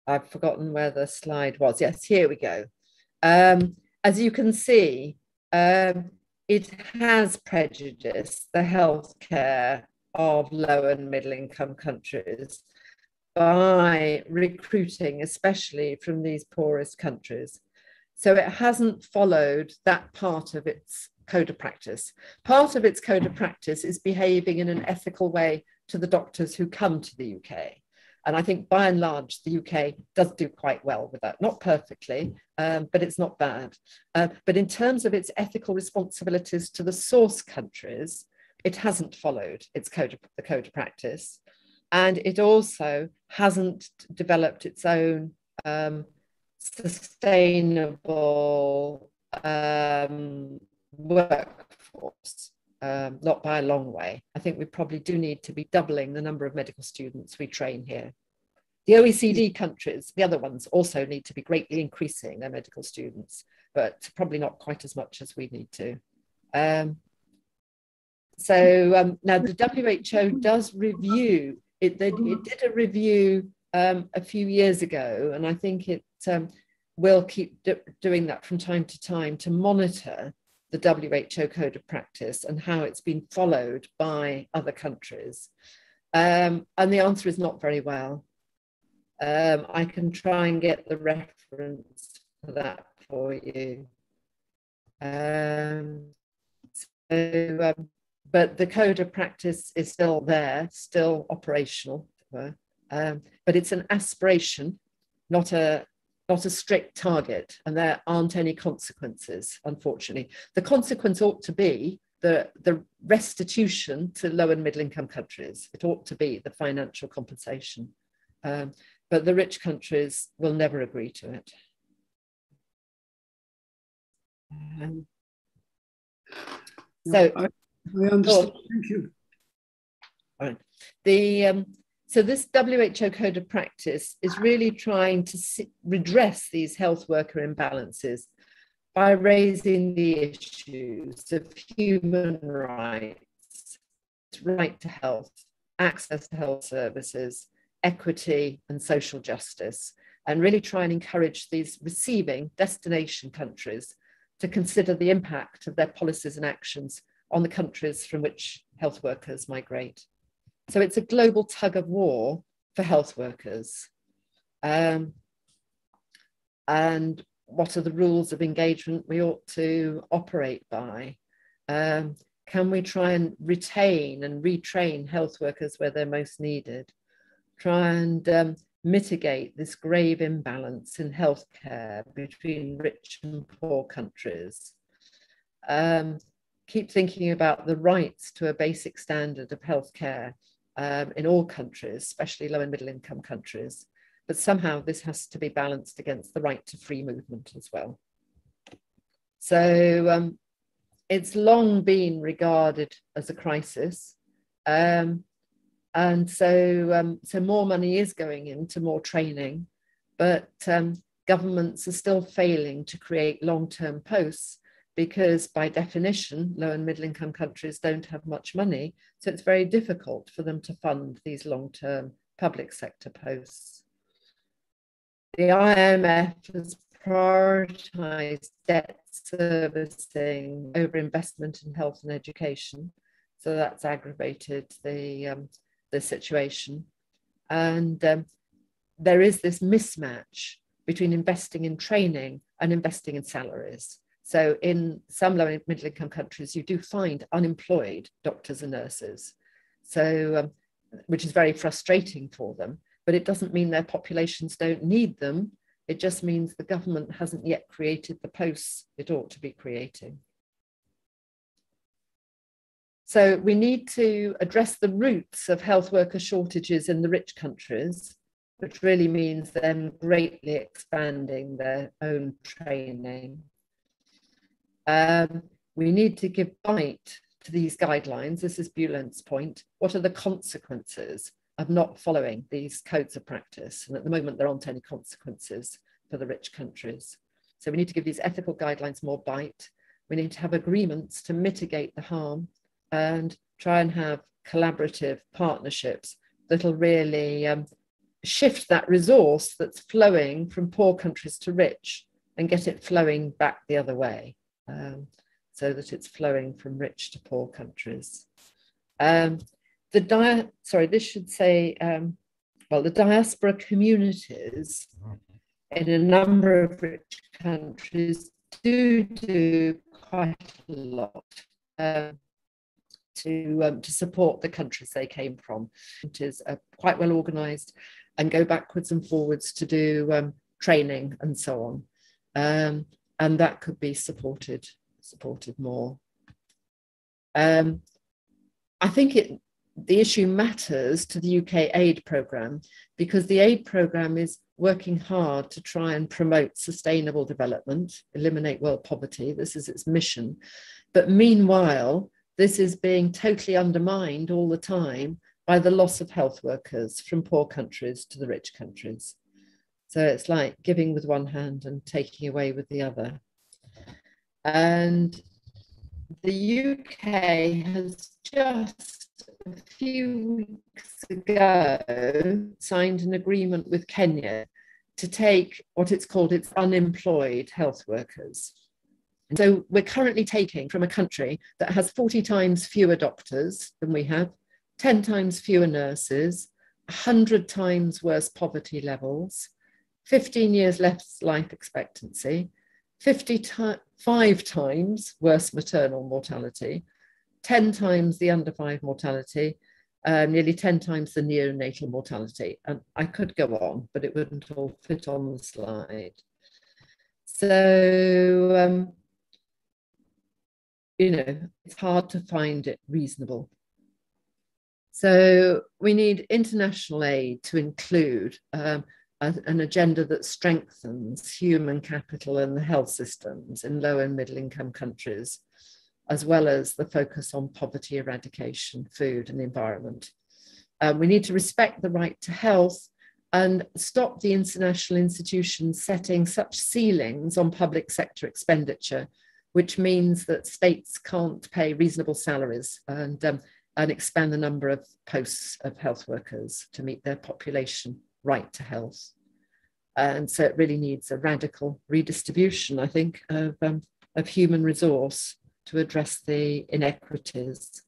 I've forgotten where the slide was. Yes, here we go. As you can see, it has prejudiced the healthcare of low and middle income countries by recruiting, especially from these poorest countries. So it hasn't followed that part of its code of practice. Part of its code of practice is behaving in an ethical way to the doctors who come to the UK. And I think by and large, the UK does do quite well with that. Not perfectly, but it's not bad. But in terms of its ethical responsibilities to the source countries, it hasn't followed its the code of practice. And it also hasn't developed its own sustainable workforce. Not by a long way. I think we probably do need to be doubling the number of medical students we train here. The OECD countries, the other ones, also need to be greatly increasing their medical students, but probably not quite as much as we need to. Now the WHO does review, it did a review a few years ago, and I think it will keep doing that from time to time to monitor the WHO code of practice and how it's been followed by other countries. And the answer is not very well. I can try and get the reference for that for you. But the code of practice is still there, still operational, but it's an aspiration, not a strict target, and there aren't any consequences, unfortunately. The consequence ought to be the restitution to low and middle income countries. It ought to be the financial compensation. But the rich countries will never agree to it. So
I understand. Thank you.
All right. So this WHO code of practice is really trying to redress these health worker imbalances by raising the issues of human rights, right to health, access to health services, equity and social justice, and really try and encourage these receiving destination countries to consider the impact of their policies and actions on the countries from which health workers migrate. So it's a global tug of war for health workers. And what are the rules of engagement we ought to operate by? Can we try and retain and retrain health workers where they're most needed? Try and mitigate this grave imbalance in healthcare between rich and poor countries. Keep thinking about the rights to a basic standard of healthcare in all countries, especially low and middle income countries. But somehow this has to be balanced against the right to free movement as well. So it's long been regarded as a crisis. And so more money is going into more training, but governments are still failing to create long-term posts because by definition, low and middle income countries don't have much money. So it's very difficult for them to fund these long-term public sector posts. The IMF has prioritized debt servicing over investment in health and education. So that's aggravated the situation. And there is this mismatch between investing in training and investing in salaries. So in some low and middle income countries, you do find unemployed doctors and nurses, so which is very frustrating for them, but it doesn't mean their populations don't need them. It just means the government hasn't yet created the posts it ought to be creating. So we need to address the roots of health worker shortages in the rich countries, which really means them greatly expanding their own training. We need to give bite to these guidelines. This is Bulent's point. What are the consequences of not following these codes of practice? And at the moment, there aren't any consequences for the rich countries. So we need to give these ethical guidelines more bite. We need to have agreements to mitigate the harm and try and have collaborative partnerships that'll really shift that resource that's flowing from poor countries to rich and get it flowing back the other way, so that it's flowing from rich to poor countries. This should say, the diaspora communities in a number of rich countries do quite a lot to support the countries they came from. It is quite well organised and go backwards and forwards to do training and so on. And that could be supported more. I think the issue matters to the UK aid programme, because the aid programme is working hard to try and promote sustainable development, eliminate world poverty. This is its mission. But meanwhile, this is being totally undermined all the time by the loss of health workers from poor countries to the rich countries. So it's like giving with one hand and taking away with the other. And the UK has just a few weeks ago signed an agreement with Kenya to take what it's called its unemployed health workers. And so we're currently taking from a country that has 40 times fewer doctors than we have, 10 times fewer nurses, 100 times worse poverty levels, 15 years less life expectancy, 55 times worse maternal mortality, 10 times the under 5 mortality, nearly 10 times the neonatal mortality. And I could go on, but it wouldn't all fit on the slide. So, it's hard to find it reasonable. So we need international aid to include an agenda that strengthens human capital and the health systems in low and middle income countries, as well as the focus on poverty eradication, food and the environment. We need to respect the right to health and stop the international institutions setting such ceilings on public sector expenditure, which means that states can't pay reasonable salaries and expand the number of posts of health workers to meet their population right to health. And so it really needs a radical redistribution, I think, of human resource to address the inequities.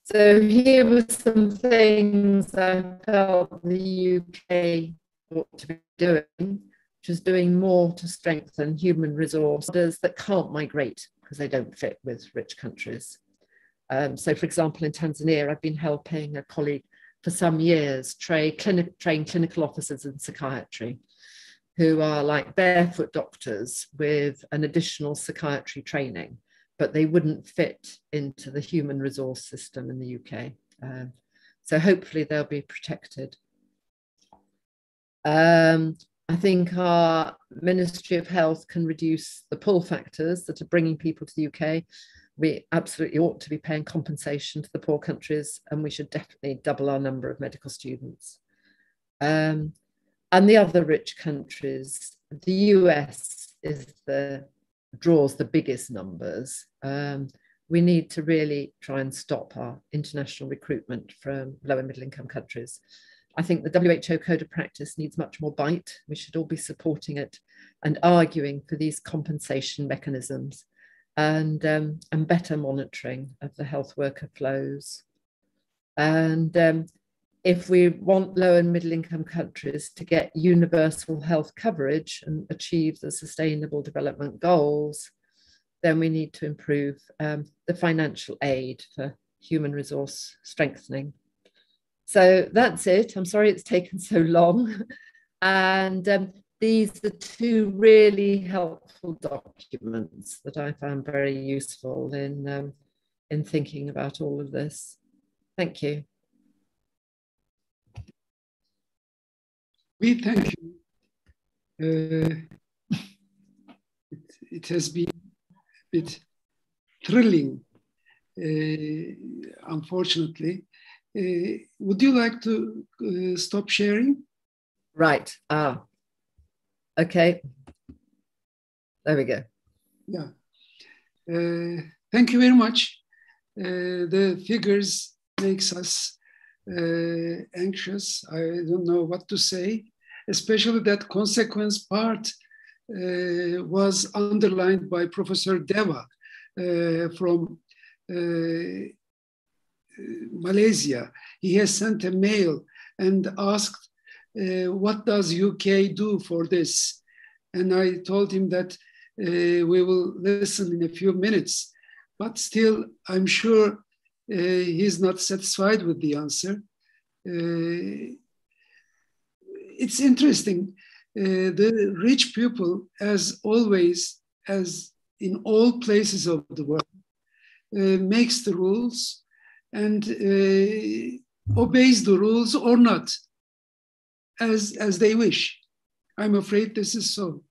So here were some things I felt the UK ought to be doing, which is doing more to strengthen human resources that can't migrate because they don't fit with rich countries. So for example, in Tanzania, I've been helping a colleague for some years train clinical officers in psychiatry who are like barefoot doctors with an additional psychiatry training, but they wouldn't fit into the human resource system in the UK. So hopefully they'll be protected. I think our Ministry of Health can reduce the pull factors that are bringing people to the UK. We absolutely ought to be paying compensation to the poor countries, and we should definitely double our number of medical students. And the other rich countries, the US draws the biggest numbers. We need to really try and stop our international recruitment from low and middle income countries. I think the WHO Code of Practice needs much more bite. We should all be supporting it and arguing for these compensation mechanisms and better monitoring of the health worker flows. And if we want low and middle income countries to get universal health coverage and achieve the Sustainable Development Goals, then we need to improve the financial aid for human resource strengthening. So that's it. I'm sorry it's taken so long. And these are two really helpful documents that I found very useful in thinking about all of this. Thank you.
We thank you. It has been a bit thrilling, unfortunately. Would you like to stop sharing?
Right. Okay. There we go.
Yeah. Thank you very much. The figures makes us anxious. I don't know what to say, especially that consequence part was underlined by Professor Deva from Malaysia. He has sent a mail and asked, what does UK do for this? And I told him that we will listen in a few minutes, but still I'm sure he's not satisfied with the answer. It's interesting. The rich people, as always, as in all places of the world, makes the rules and obeys the rules or not, as they wish. I'm afraid this is so.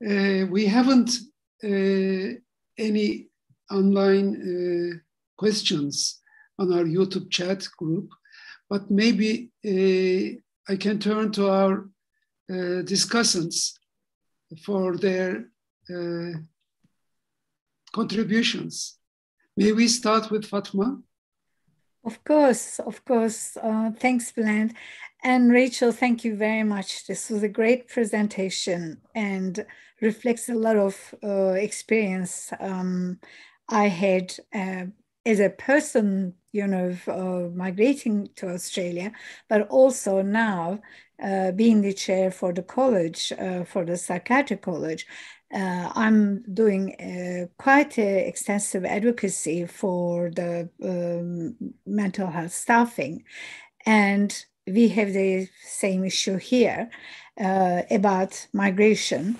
We haven't any online questions on our YouTube chat group, but maybe I can turn to our discussants for their contributions. May we start with Fatma?
Of course, of course. Thanks, Bülent. And Rachel, thank you very much. This was a great presentation and reflects a lot of experience I had as a person, migrating to Australia, but also now being the chair for the college, for the psychiatric college. I'm doing quite extensive advocacy for the mental health staffing. And we have the same issue here about migration.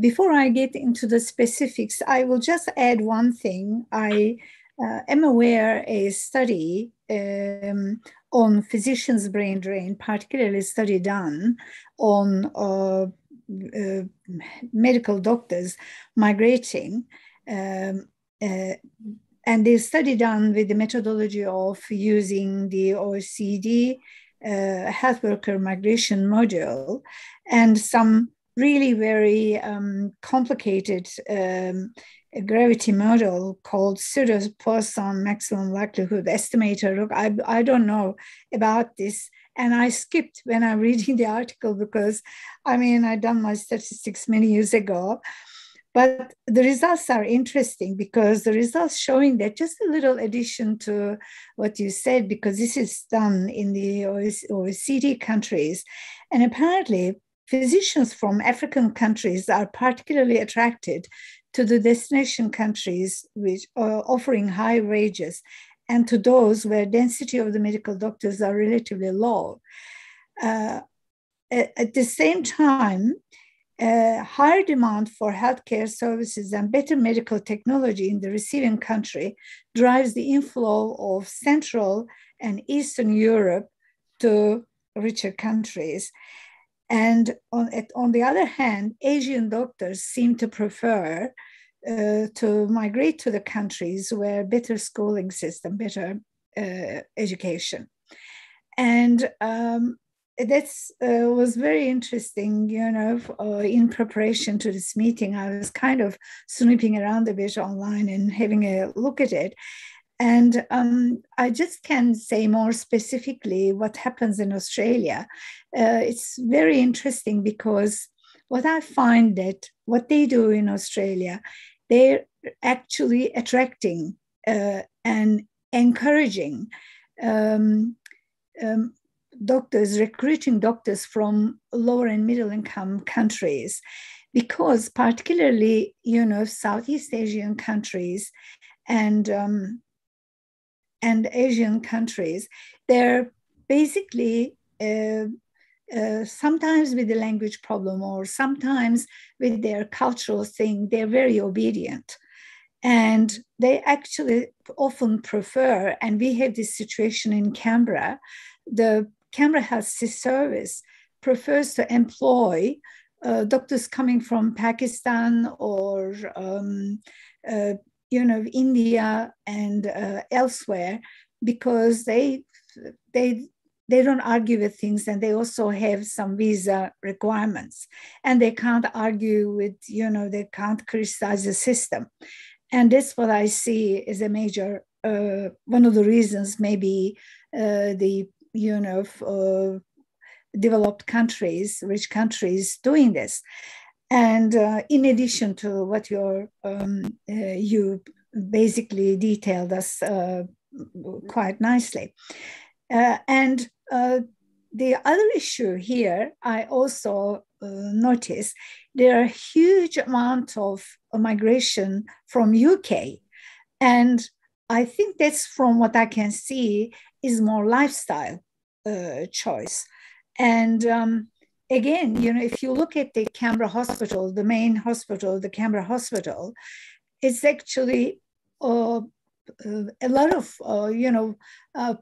Before I get into the specifics, I will just add one thing. I am aware a study on physicians' brain drain, particularly a study done on medical doctors migrating, and the study done with the methodology of using the OECD health worker migration module and some really very complicated gravity model called pseudo-Poisson maximum likelihood estimator. Look, I don't know about this. And I skipped when I'm reading the article because, I'd done my statistics many years ago. But the results are interesting because the results showing that just a little addition to what you said, because this is done in the OECD countries. And apparently, physicians from African countries are particularly attracted to the destination countries which are offering high wages and to those where density of the medical doctors are relatively low. At the same time, higher demand for healthcare services and better medical technology in the receiving country drives the inflow of Central and Eastern Europe to richer countries. And on the other hand, Asian doctors seem to prefer to migrate to the countries where better schooling system, better education. And that was very interesting, in preparation to this meeting. I was kind of snooping around a bit online and having a look at it. And I just can say more specifically what happens in Australia. It's very interesting because what I find that what they do in Australia, they're actually attracting and encouraging doctors, recruiting doctors from lower and middle income countries, because particularly, Southeast Asian countries and Asian countries, they're basically sometimes with the language problem or sometimes with their cultural thing, they're very obedient. And they actually often prefer, and we have this situation in Canberra, the Canberra Health Service prefers to employ doctors coming from Pakistan or India and elsewhere, because they don't argue with things, and they also have some visa requirements, and they can't argue with, they can't criticize the system. And that's what I see is a major one of the reasons maybe the developed countries, rich countries, doing this. And in addition to what you basically detailed us quite nicely. And the other issue here, I also noticed there are a huge amount of migration from UK. And I think that's, from what I can see, is more lifestyle choice. And again, if you look at the Canberra Hospital, the main hospital, the Canberra Hospital, it's actually a lot of,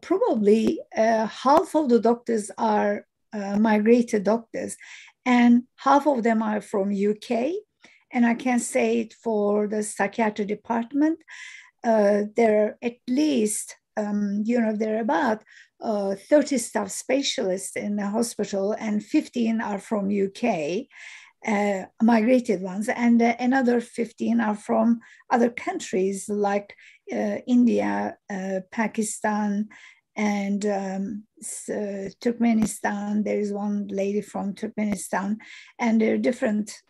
probably half of the doctors are migrated doctors, and half of them are from UK. And I can say it for the psychiatry department. There are at least, there are about 30 staff specialists in the hospital, and 15 are from UK, migrated ones, and another 15 are from other countries like India, Pakistan, and Turkmenistan. There is one lady from Turkmenistan, and there are different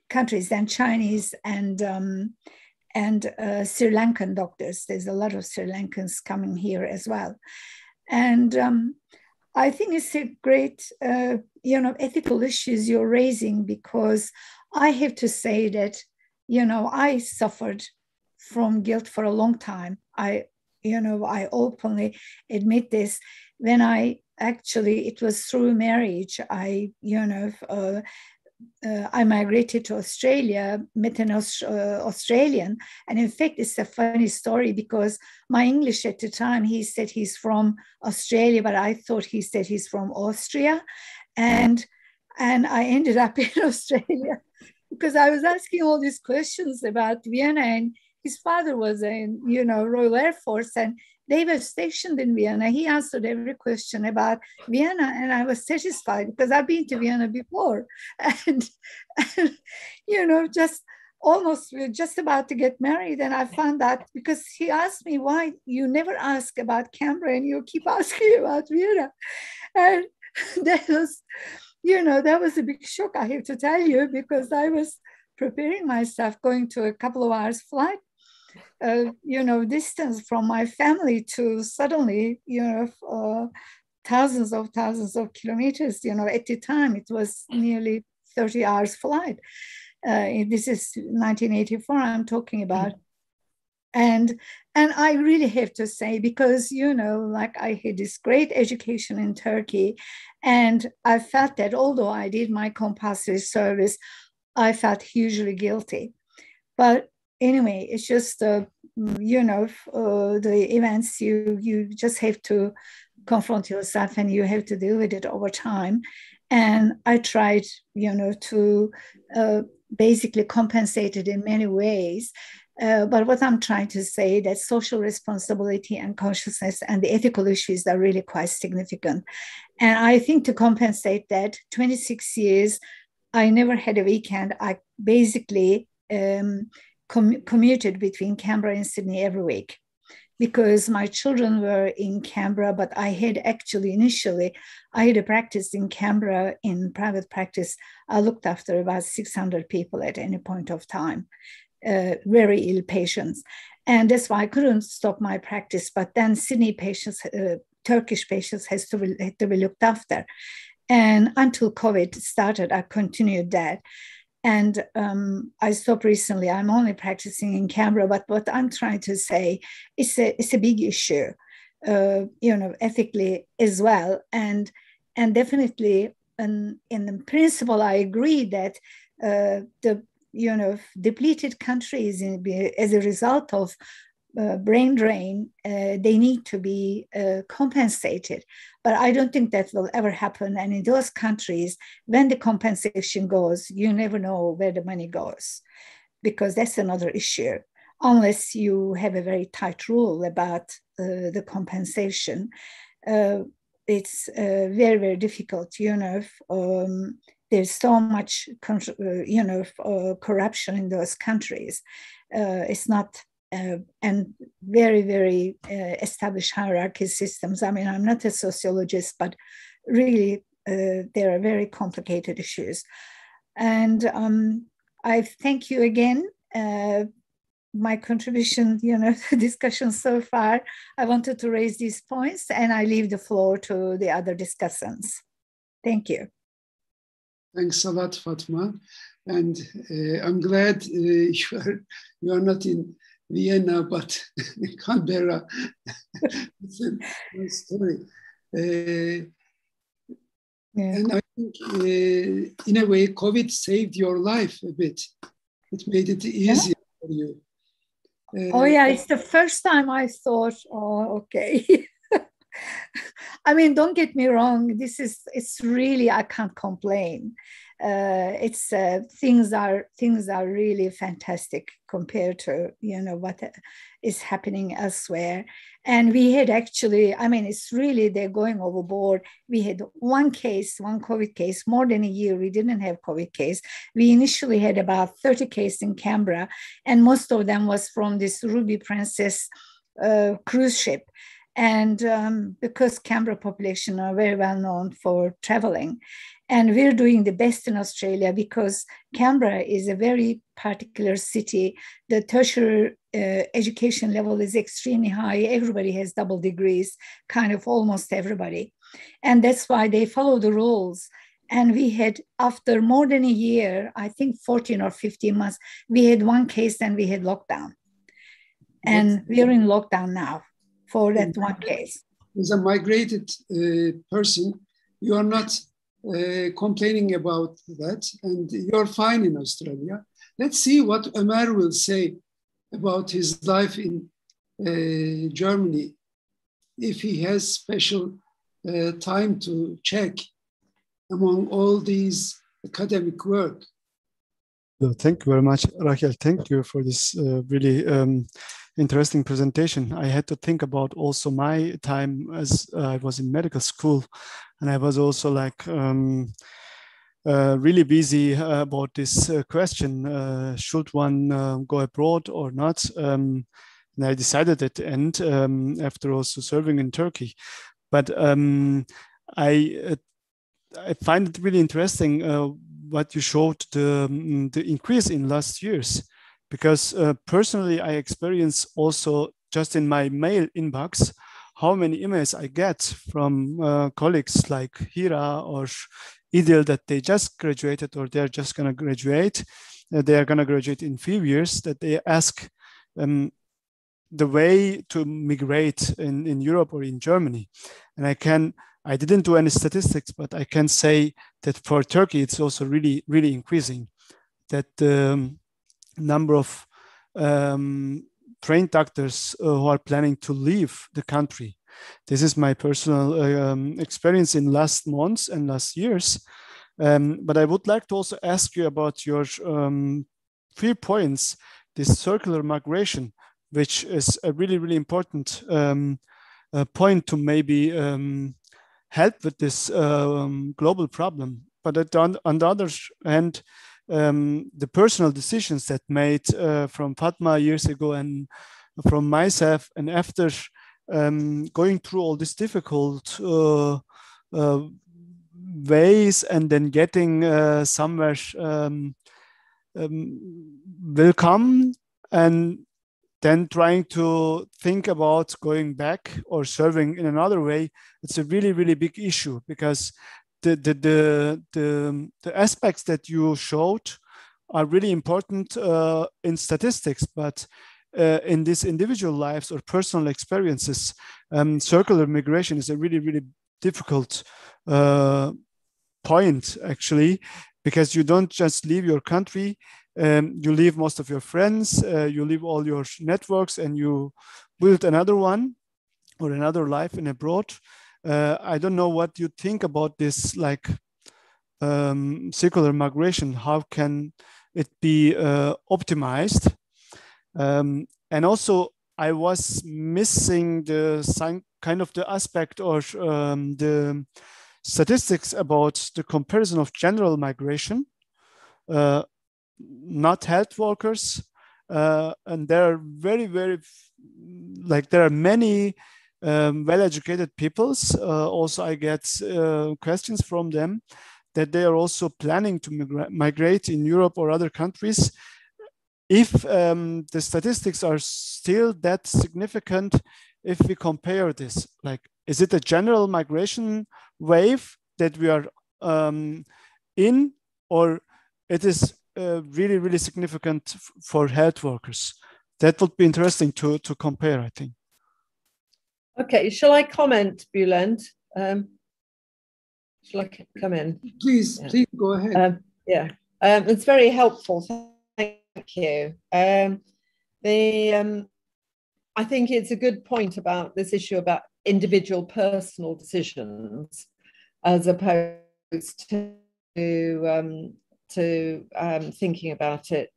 countries, and Chinese and Sri Lankan doctors. There's a lot of Sri Lankans coming here as well. And I think it's a great, ethical issues you're raising, because I have to say that, I suffered from guilt for a long time. I openly admit this. When it was through marriage, I migrated to Australia, met an Australian. And in fact, it's a funny story, because my English at the time, he said he's from Australia, but I thought he said he's from Austria. And I ended up in Australia because I was asking all these questions about Vienna, and his father was in, Royal Air Force, and they were stationed in Vienna. He answered every question about Vienna, and I was satisfied because I've been to Vienna before. And just almost, we're just about to get married, and I found out, because he asked me, why you never ask about Canberra and you keep asking about Vienna. And that was, that was a big shock, I have to tell you, because I was preparing myself, going to a couple of hours flight, distance from my family, to suddenly, thousands of kilometers. At the time, it was nearly 30 hours flight. This is 1984 I'm talking about. And I really have to say, because, I had this great education in Turkey, and I felt that although I did my compulsory service, I felt hugely guilty. But anyway, it's just, the events, you just have to confront yourself, and you have to deal with it over time. And I tried, to basically compensate it in many ways. But what I'm trying to say, that social responsibility and consciousness and the ethical issues are really quite significant. And I think to compensate that, 26 years, I never had a weekend. I basically commuted between Canberra and Sydney every week, because my children were in Canberra, but I had actually initially, I had a practice in Canberra, in private practice. I looked after about 600 people at any point of time, very ill patients. And that's why I couldn't stop my practice. But then Sydney patients, Turkish patients had to be looked after. And until COVID started, I continued that. And I stopped recently. I'm only practicing in Canberra, but what I'm trying to say, it's a big issue, ethically as well. And definitely, in principle, I agree that the depleted countries, as a result of brain drain, they need to be compensated. But I don't think that will ever happen. And in those countries, when the compensation goes, you never know where the money goes, because that's another issue. Unless you have a very tight rule about the compensation, it's very, very difficult. There's so much, corruption in those countries. It's not and very, very established hierarchy systems. I mean, I'm not a sociologist, but really there are very complicated issues. And I thank you again. My contribution, to discussion so far, I wanted to raise these points, and I leave the floor to the other discussants. Thank you.
Thanks a lot, Fatma. And I'm glad you are not in Vienna, but in Canberra. It's a nice story. And I think, in a way, COVID saved your life a bit. It made it easier for you.
Oh, yeah, it's the first time I thought, oh, okay. I mean, don't get me wrong. It's really, I can't complain. Things are really fantastic compared to, what is happening elsewhere. And we had actually, I mean, it's really, they're going overboard. We had one COVID case, more than a year. We didn't have COVID case. We initially had about 30 cases in Canberra, and most of them was from this Ruby Princess cruise ship. And because Canberra population are very well known for traveling, and we're doing the best in Australia because Canberra is a very particular city. The tertiary education level is extremely high. Everybody has double degrees, kind of almost everybody. And that's why they follow the rules. And we had, after more than a year, I think 14 or 15 months, we had one case and we had lockdown. And we're in lockdown now for that one case.
As a migrated person, you are not complaining about that, and you're fine in Australia. Let's see what Ömer will say about his life in Germany, if he has special time to check among all these academic work.
So thank you very much, Rachel. Thank you for this really interesting presentation. I had to think about also my time as I was in medical school, and I was also like really busy about this question, should one go abroad or not? And I decided at the end, after also serving in Turkey. But I find it really interesting what you showed, the increase in last years, because personally I experience also just in my mail inbox how many emails I get from colleagues like Hira or Idil that they just graduated or they're just going to graduate. They are going to graduate in few years, that they ask the way to migrate in Europe or in Germany. And I didn't do any statistics, but I can say that for Turkey, it's also really, really increasing, that the number of trained doctors who are planning to leave the country. This is my personal experience in last months and last years. But I would like to also ask you about your 3 points, this circular migration, which is a really, really important point to maybe help with this global problem. But on the other hand, the personal decisions that made from Fatma years ago and from myself, and after going through all these difficult ways and then getting somewhere will come, and then trying to think about going back or serving in another way, it's a really, really big issue, because the aspects that you showed are really important in statistics, but in these individual lives or personal experiences, circular migration is a really, really difficult point, actually, because you don't just leave your country, you leave most of your friends, you leave all your networks, and you build another one or another life in abroad. I don't know what you think about this, like circular migration. How can it be optimized? And also, I was missing the kind of the aspect or the statistics about the comparison of general migration, not health workers, and there are there are many well-educated peoples. Also, I get questions from them that they are also planning to migrate in Europe or other countries. If the statistics are still that significant, if we compare this, like, is it a general migration wave that we are in, or it is really, really significant for health workers? That would be interesting to compare, I think.
Okay, shall I comment, Bülent? Shall I come in?
Please, please go ahead.
It's very helpful. Thank you. I think it's a good point about this issue about individual personal decisions as opposed to thinking about it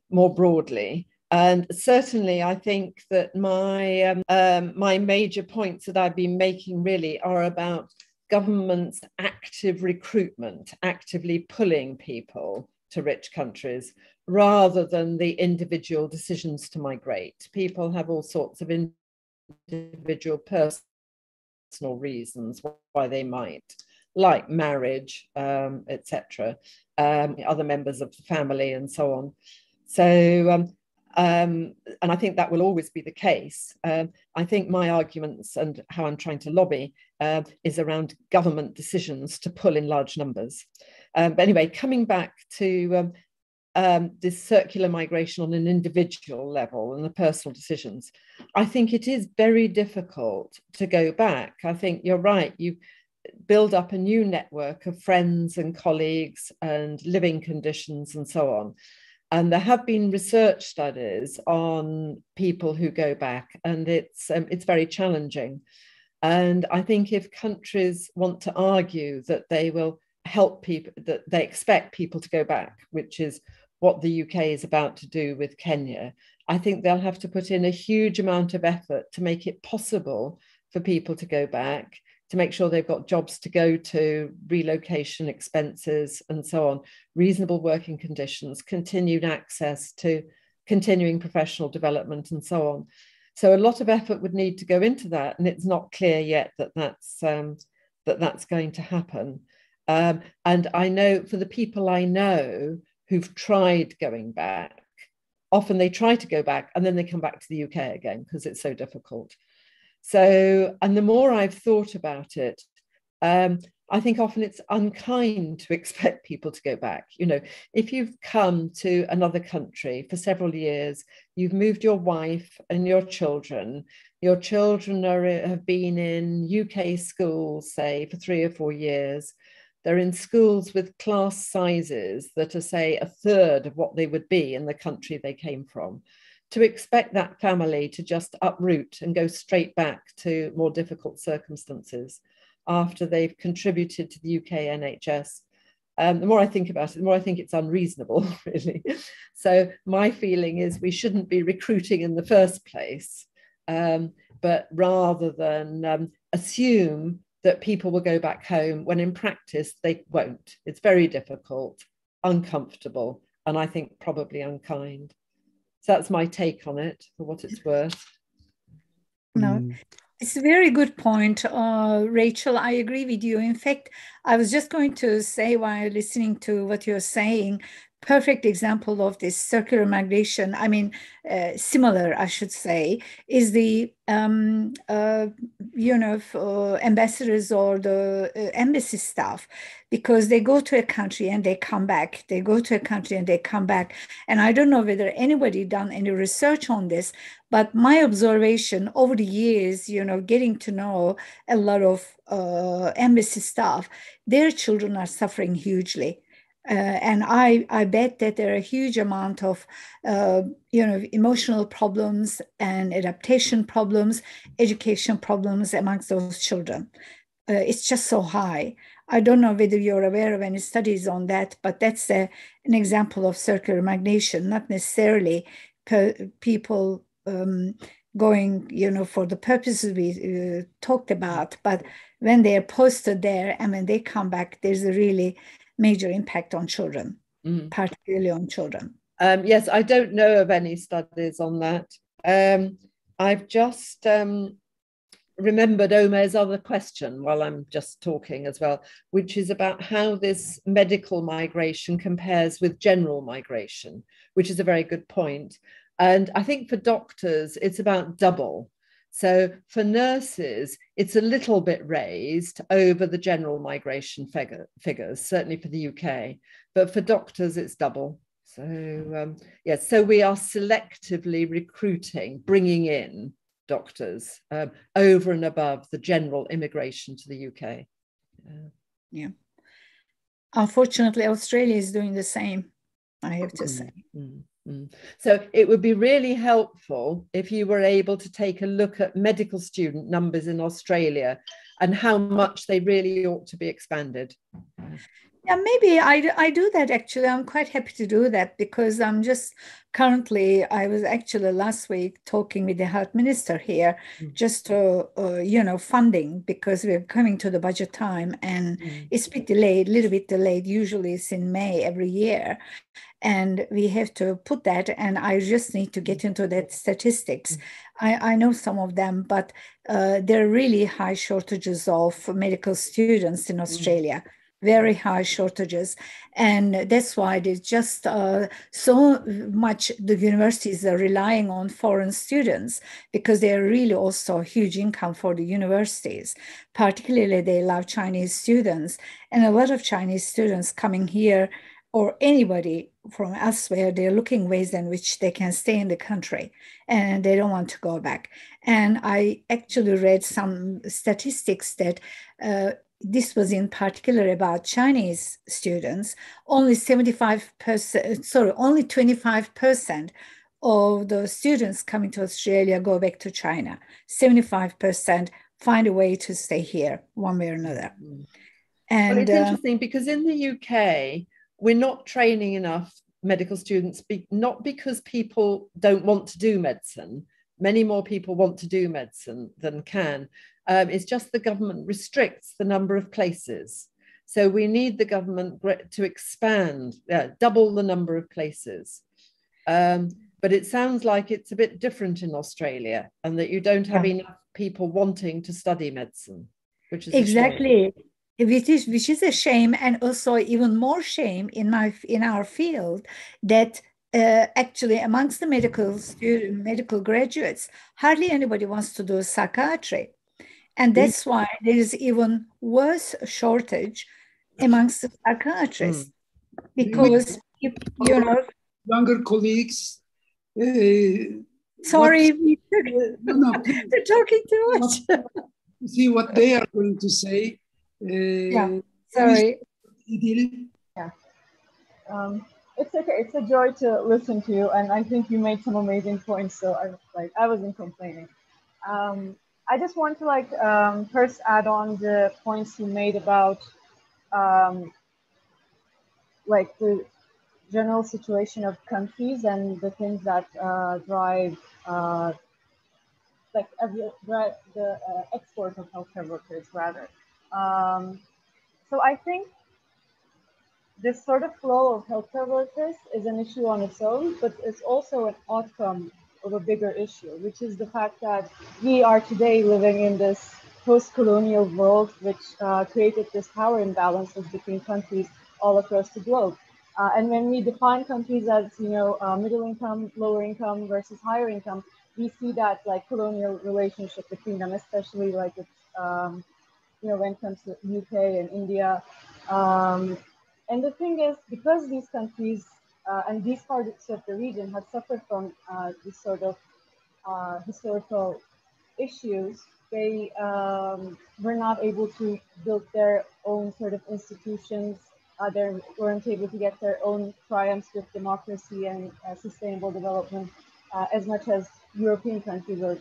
more broadly. And certainly, I think that my major points that I've been making really are about government's active recruitment, actively pulling people to rich countries, rather than the individual decisions to migrate. People have all sorts of individual personal reasons why they might, like marriage, etc., other members of the family, and so on. So, and I think that will always be the case. I think my arguments and how I'm trying to lobby is around government decisions to pull in large numbers. But anyway, coming back to this circular migration on an individual level and the personal decisions, I think it is very difficult to go back. I think you're right. You build up a new network of friends and colleagues and living conditions and so on. And there have been research studies on people who go back, and it's very challenging. And I think if countries want to argue that they will help people, that they expect people to go back, which is what the UK is about to do with Kenya, I think they'll have to put in a huge amount of effort to make it possible for people to go back, to make sure they've got jobs to go to, relocation expenses, and so on, reasonable working conditions, continued access to continuing professional development, and so on. So a lot of effort would need to go into that, and it's not clear yet that that's going to happen. And I know, for the people I know who've tried going back, often they try to go back and then they come back to the UK again because it's so difficult. So, and the more I've thought about it, I think often it's unkind to expect people to go back. You know, if you've come to another country for several years, you've moved your wife and your children have been in UK schools, say, for 3 or 4 years. They're in schools with class sizes that are, say, a third of what they would be in the country they came from. To expect that family to just uproot and go straight back to more difficult circumstances after they've contributed to the UK NHS, the more I think about it, the more I think it's unreasonable, really. So my feeling is we shouldn't be recruiting in the first place, but rather than assume that people will go back home when in practice they won't. It's very difficult, uncomfortable, and I think probably unkind. So that's my take on it, for what it's worth.
No, it's a very good point, Rachel. I agree with you. In fact, I was just going to say, while listening to what you're saying, perfect example of this circular migration, I mean, similar, I should say, is the ambassadors or the embassy staff, because they go to a country and they come back. They go to a country and they come back. And I don't know whether anybody done any research on this, but my observation over the years, getting to know a lot of embassy staff, their children are suffering hugely. And I bet that there are a huge amount of, emotional problems and adaptation problems, education problems amongst those children. It's just so high. I don't know whether you're aware of any studies on that, but that's an example of circular migration, not necessarily people going, for the purposes we talked about, but when they're posted there and when they come back, there's a really major impact on children, particularly on children.
Yes, I don't know of any studies on that. I've just remembered Omer's other question while I'm just talking as well, which is about how this medical migration compares with general migration, which is a very good point. And I think for doctors, it's about double. So for nurses, it's a little bit raised over the general migration figures, certainly for the UK, but for doctors, it's double. So yes, so we are selectively recruiting, bringing in doctors over and above the general immigration to the UK.
Yeah. Unfortunately, Australia is doing the same, I have to say.
So it would be really helpful if you were able to take a look at medical student numbers in Australia and how much they really ought to be expanded.
Yeah, maybe I do that actually. I'm quite happy to do that because I'm just currently, I was actually last week talking with the health minister here, just funding, because we're coming to the budget time and it's a bit delayed, a little bit delayed. Usually it's in May every year. And we have to put that, and I just need to get into that statistics. I know some of them, but there are really high shortages of medical students in Australia. Very high shortages. And that's why there's just so much, the universities are relying on foreign students because they're really also a huge income for the universities. Particularly, they love Chinese students. And a lot of Chinese students coming here, or anybody from elsewhere, they're looking ways in which they can stay in the country and they don't want to go back. And I actually read some statistics that this was in particular about Chinese students. Only 25% of the students coming to Australia go back to China. 75% find a way to stay here one way or another.
And it's interesting because in the UK, we're not training enough medical students, not because people don't want to do medicine. Many more people want to do medicine than can. It's just the government restricts the number of places. So we need the government to expand, double the number of places. But it sounds like it's a bit different in Australia and that you don't have enough people wanting to study medicine, which is
exactly. Which is a shame, and also even more shame in our field that actually amongst the medical graduates, hardly anybody wants to do psychiatry. And that's why there is even worse shortage amongst the psychiatrists, because
younger colleagues.
Sorry, they're talking too much.
See what they are going to say.
Sorry.
Yeah. It's okay. It's a joy to listen to you, and I think you made some amazing points. So I wasn't complaining. I just want to first add on the points you made about the general situation of countries and the things that drive the export of healthcare workers rather. So I think this sort of flow of healthcare workers is an issue on its own, but it's also an outcome of a bigger issue, which is the fact that we are today living in this post-colonial world, which created this power imbalances between countries all across the globe. And when we define countries as, middle income, lower income versus higher income, we see that colonial relationship between them, especially it's, when it comes to UK and India. And the thing is, because these countries and these parts of the region have suffered from this sort of historical issues, they were not able to build their own sort of institutions. They weren't able to get their own triumphs with democracy and sustainable development as much as European countries or,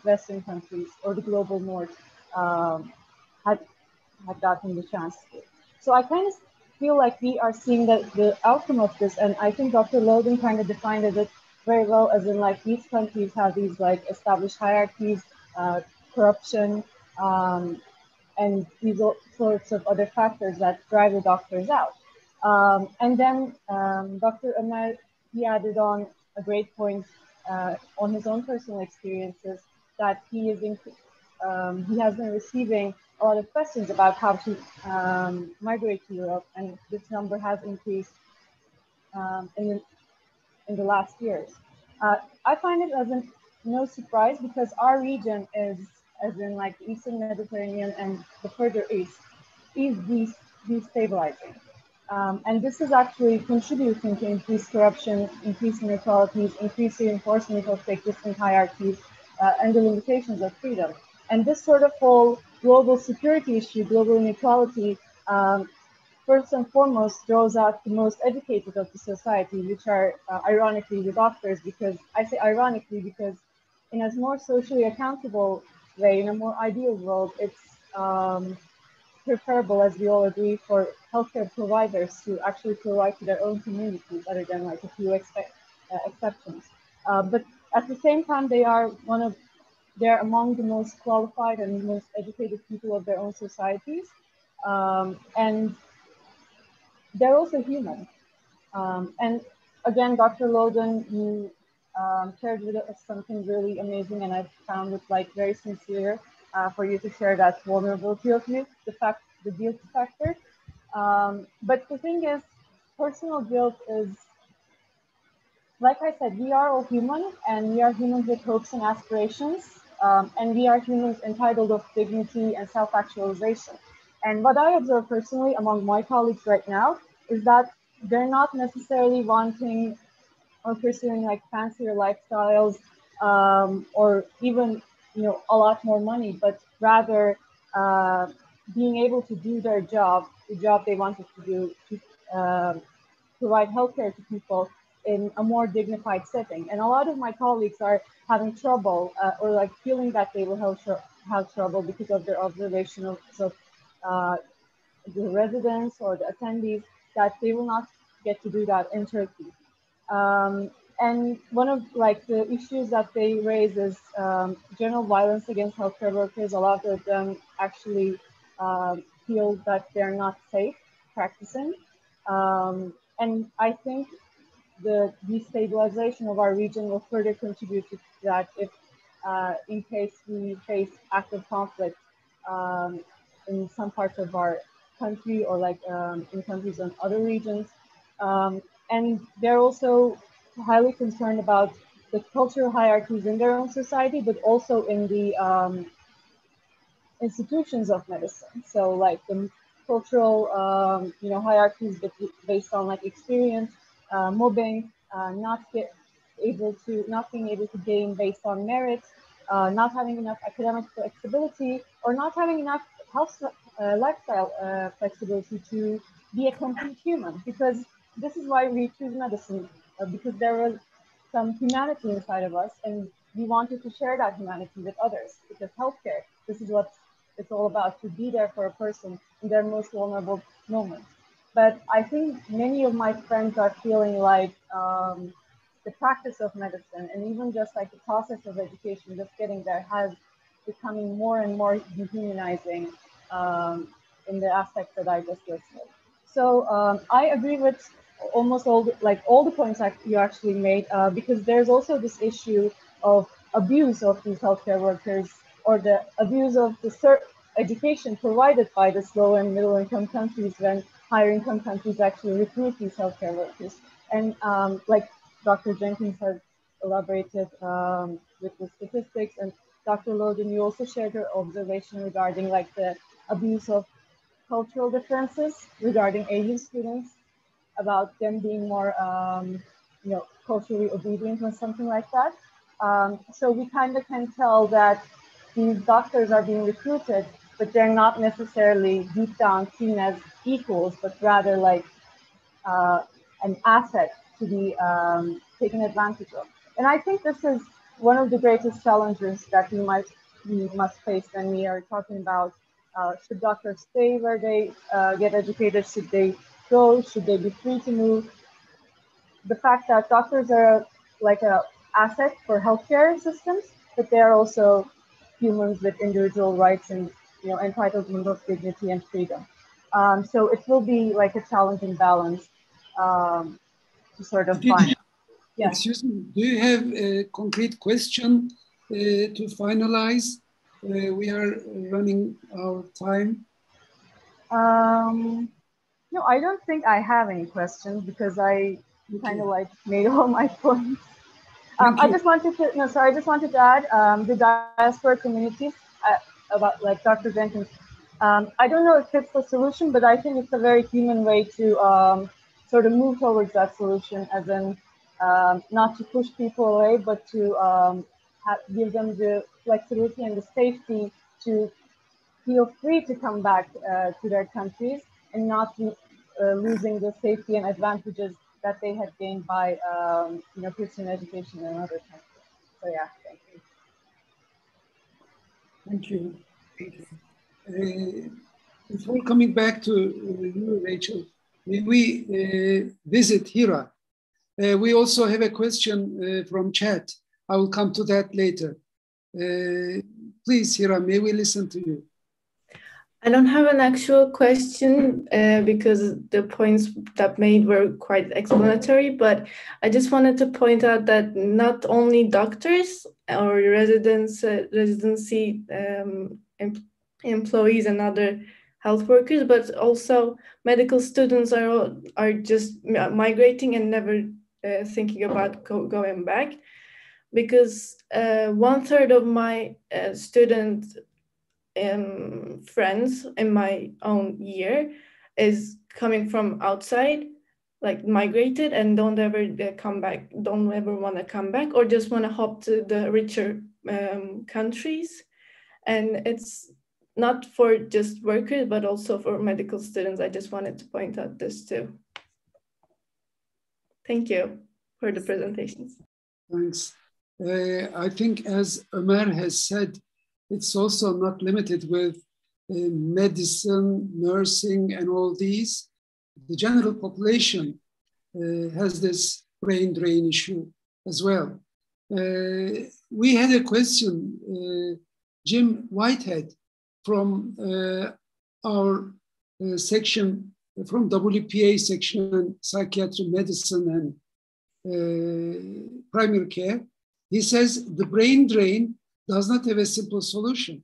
Western countries or the global North had gotten the chance to. So I kind of feel like we are seeing the outcome of this, and I think Dr. Logan kind of defined it very well, as in these countries have these established hierarchies, corruption, and these sorts of other factors that drive the doctors out. And then Dr. Ömer, he added on a great point on his own personal experiences, that he has been receiving a lot of questions about how to migrate to Europe, and this number has increased in the last years. I find it as no surprise, because our region is, as in like the Eastern Mediterranean and the further east, is destabilizing. And this is actually contributing to increased corruption, increased inequalities, increased reinforcement of existing hierarchies, and the limitations of freedom. And this sort of whole global security issue, global inequality, first and foremost draws out the most educated of the society, which are ironically the doctors, because I say ironically because in a more socially accountable way, in a more ideal world, it's preferable, as we all agree, for healthcare providers to actually provide to their own communities, other than like a few exceptions. But at the same time, they're among the most qualified and most educated people of their own societies, and they're also human. And again, Dr. Loden, you shared with us something really amazing, and I found it like very sincere for you to share that vulnerability of you, the guilt factor. But the thing is, personal guilt is, like I said, we are all human, and we are humans with hopes and aspirations, and we are humans entitled of dignity and self-actualization. And what I observe personally among my colleagues right now is that they're not necessarily wanting or pursuing like fancier lifestyles, or even a lot more money, but rather being able to do their job, the job they wanted to do, to provide healthcare to people in a more dignified setting. And a lot of my colleagues are having trouble, or like feeling that they will have trouble because of their observations of the residents or the attendees, that they will not get to do that in Turkey. And one of like the issues that they raise is general violence against healthcare workers. A lot of them actually feel that they're not safe practicing. And I think the destabilization of our region will further contribute to that if, in case we face active conflict in some parts of our country, or like in countries in other regions. And they're also highly concerned about the cultural hierarchies in their own society, but also in the institutions of medicine. So like the cultural hierarchies based on like experience, mobbing, not being able to gain based on merit, not having enough academic flexibility, or not having enough health lifestyle flexibility to be a complete human. Because this is why we choose medicine, because there was some humanity inside of us, and we wanted to share that humanity with others. Because healthcare, this is what it's all about, to be there for a person in their most vulnerable moments. But I think many of my friends are feeling like the practice of medicine, and even just like the process of education, just getting there, has becoming more and more dehumanizing in the aspects that I just listed. So I agree with almost all the points that you actually made, because there's also this issue of abuse of these healthcare workers, or the abuse of the education provided by the low and middle income countries, when higher income countries actually recruit these healthcare workers. And like Dr. Jenkins has elaborated with the statistics, and Dr. Loden, you also shared your observation regarding like the abuse of cultural differences regarding Asian students, about them being more, culturally obedient or something like that. So we kind of can tell that these doctors are being recruited, but they're not necessarily deep down seen as equals, but rather like an asset to be taken advantage of. And I think this is one of the greatest challenges that we must face when we are talking about should doctors stay where they get educated, should they go, should they be free to move. The fact that doctors are like an asset for healthcare systems, but they are also humans with individual rights and entitlement of dignity and freedom. So it will be like a challenging balance to sort of find. Yeah.
Excuse me, do you have a concrete question to finalize? We are running out of time.
No, I don't think I have any questions because I kind of like made all my points. I just wanted to add the diaspora communities about like Dr. Jenkins. I don't know if it's the solution, but I think it's a very human way to sort of move towards that solution, as in not to push people away, but to give them the flexibility and the safety to feel free to come back to their countries and not losing the safety and advantages that they had gained by pursuing education in another country. So yeah, thank you.
Thank you. Thank you. Before coming back to you, Rachel, may we visit Hira? We also have a question from chat. I will come to that later. Please, Hira, may we listen to you?
I don't have an actual question because the points that made were quite explanatory, but I just wanted to point out that not only doctors or residency employees and other health workers, but also medical students are just migrating and never thinking about going back, because 1/3 of my student friends in my own year is coming from outside, like migrated, and don't ever come back, don't ever want to come back, or just want to hop to the richer countries. And it's not for just workers, but also for medical students. I just wanted to point out this too. Thank you for the presentations.
Thanks. I think, as Ömer has said, it's also not limited with medicine, nursing, and all these. The general population has this brain drain issue as well. We had a question, Jim Whitehead, from our section, from WPA section, psychiatry, medicine, and primary care. He says the brain drain does not have a simple solution.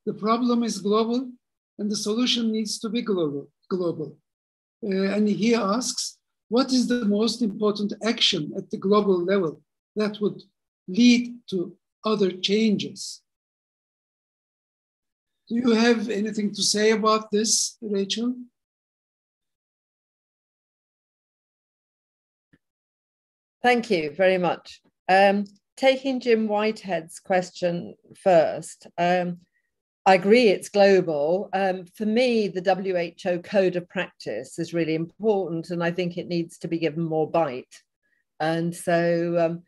The problem is global, and the solution needs to be global. And he asks, what is the most important action at the global level that would lead to other changes? Do you have anything to say about this, Rachel?
Thank you very much. Taking Jim Whitehead's question first, I agree it's global. For me, the WHO Code of Practice is really important, and I think it needs to be given more bite. And so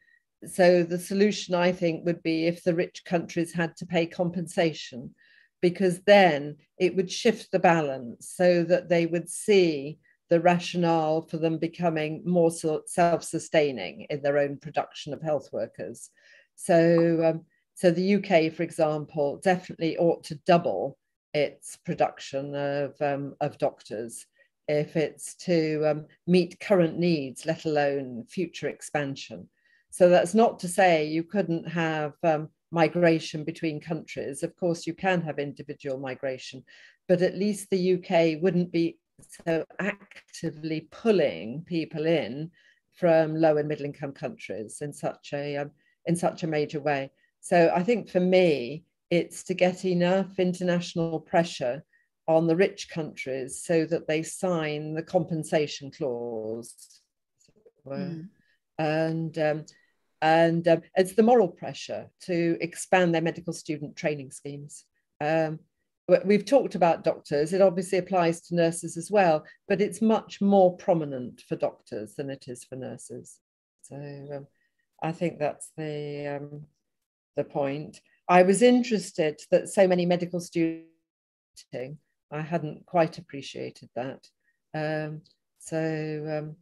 the solution, I think, would be if the rich countries had to pay compensation, because then it would shift the balance so that they would see the rationale for them becoming more self-sustaining in their own production of health workers. So the UK, for example, definitely ought to double its production of doctors if it's to meet current needs, let alone future expansion. So that's not to say you couldn't have migration between countries. Of course, you can have individual migration, but at least the UK wouldn't be so actively pulling people in from low and middle income countries in such a major way. So I think for me, it's to get enough international pressure on the rich countries so that they sign the compensation clause. And it's the moral pressure to expand their medical student training schemes. We've talked about doctors. It obviously applies to nurses as well, but it's much more prominent for doctors than it is for nurses. So I think that's the point. I was interested that so many medical students, I hadn't quite appreciated that. So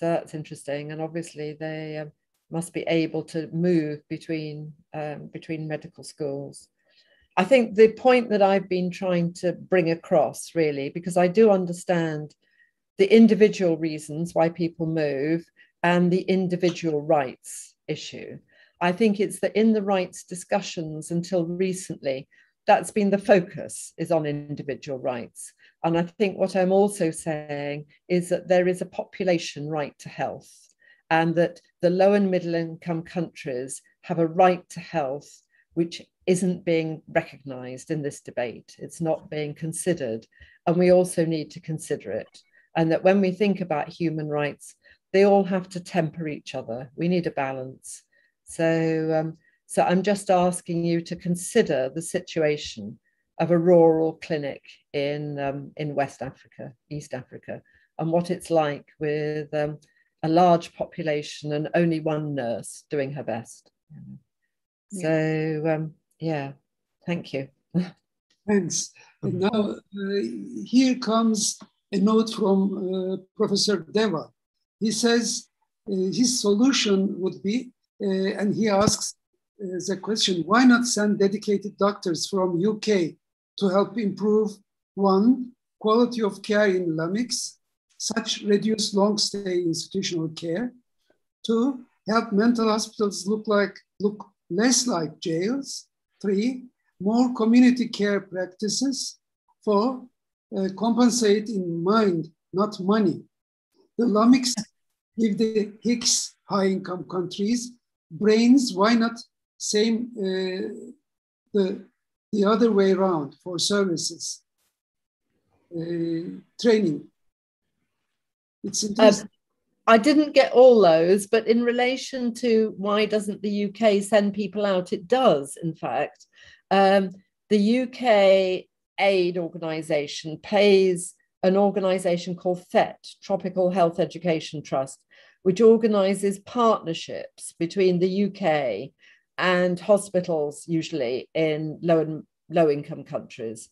that's interesting. And obviously they must be able to move between medical schools. I think the point that I've been trying to bring across, really, because I do understand the individual reasons why people move, and the individual rights issue. I think it's that in the rights discussions until recently, that's been the focus, is on individual rights. And I think what I'm also saying is that there is a population right to health, and that the low and middle income countries have a right to health, which isn't being recognized in this debate. It's not being considered. And we also need to consider it. And that when we think about human rights, they all have to temper each other. We need a balance. So I'm just asking you to consider the situation of a rural clinic in West Africa, East Africa, and what it's like with a large population and only one nurse doing her best. So yeah, thank you.
Thanks. And now here comes a note from Professor Deva. He says his solution would be, and he asks the question, why not send dedicated doctors from UK to help improve, one, quality of care in LAMICs, such reduce long stay institutional care, two, help mental hospitals look less like jails, three, more community care practices, four, compensate in mind, not money. The LAMICs give the HICS, high-income countries, brains, why not same the other way around for services, training. It's interesting.
I didn't get all those, but in relation to why doesn't the UK send people out, it does, in fact. The UK aid organisation pays an organisation called THET, Tropical Health Education Trust, which organises partnerships between the UK and hospitals, usually in low-income countries.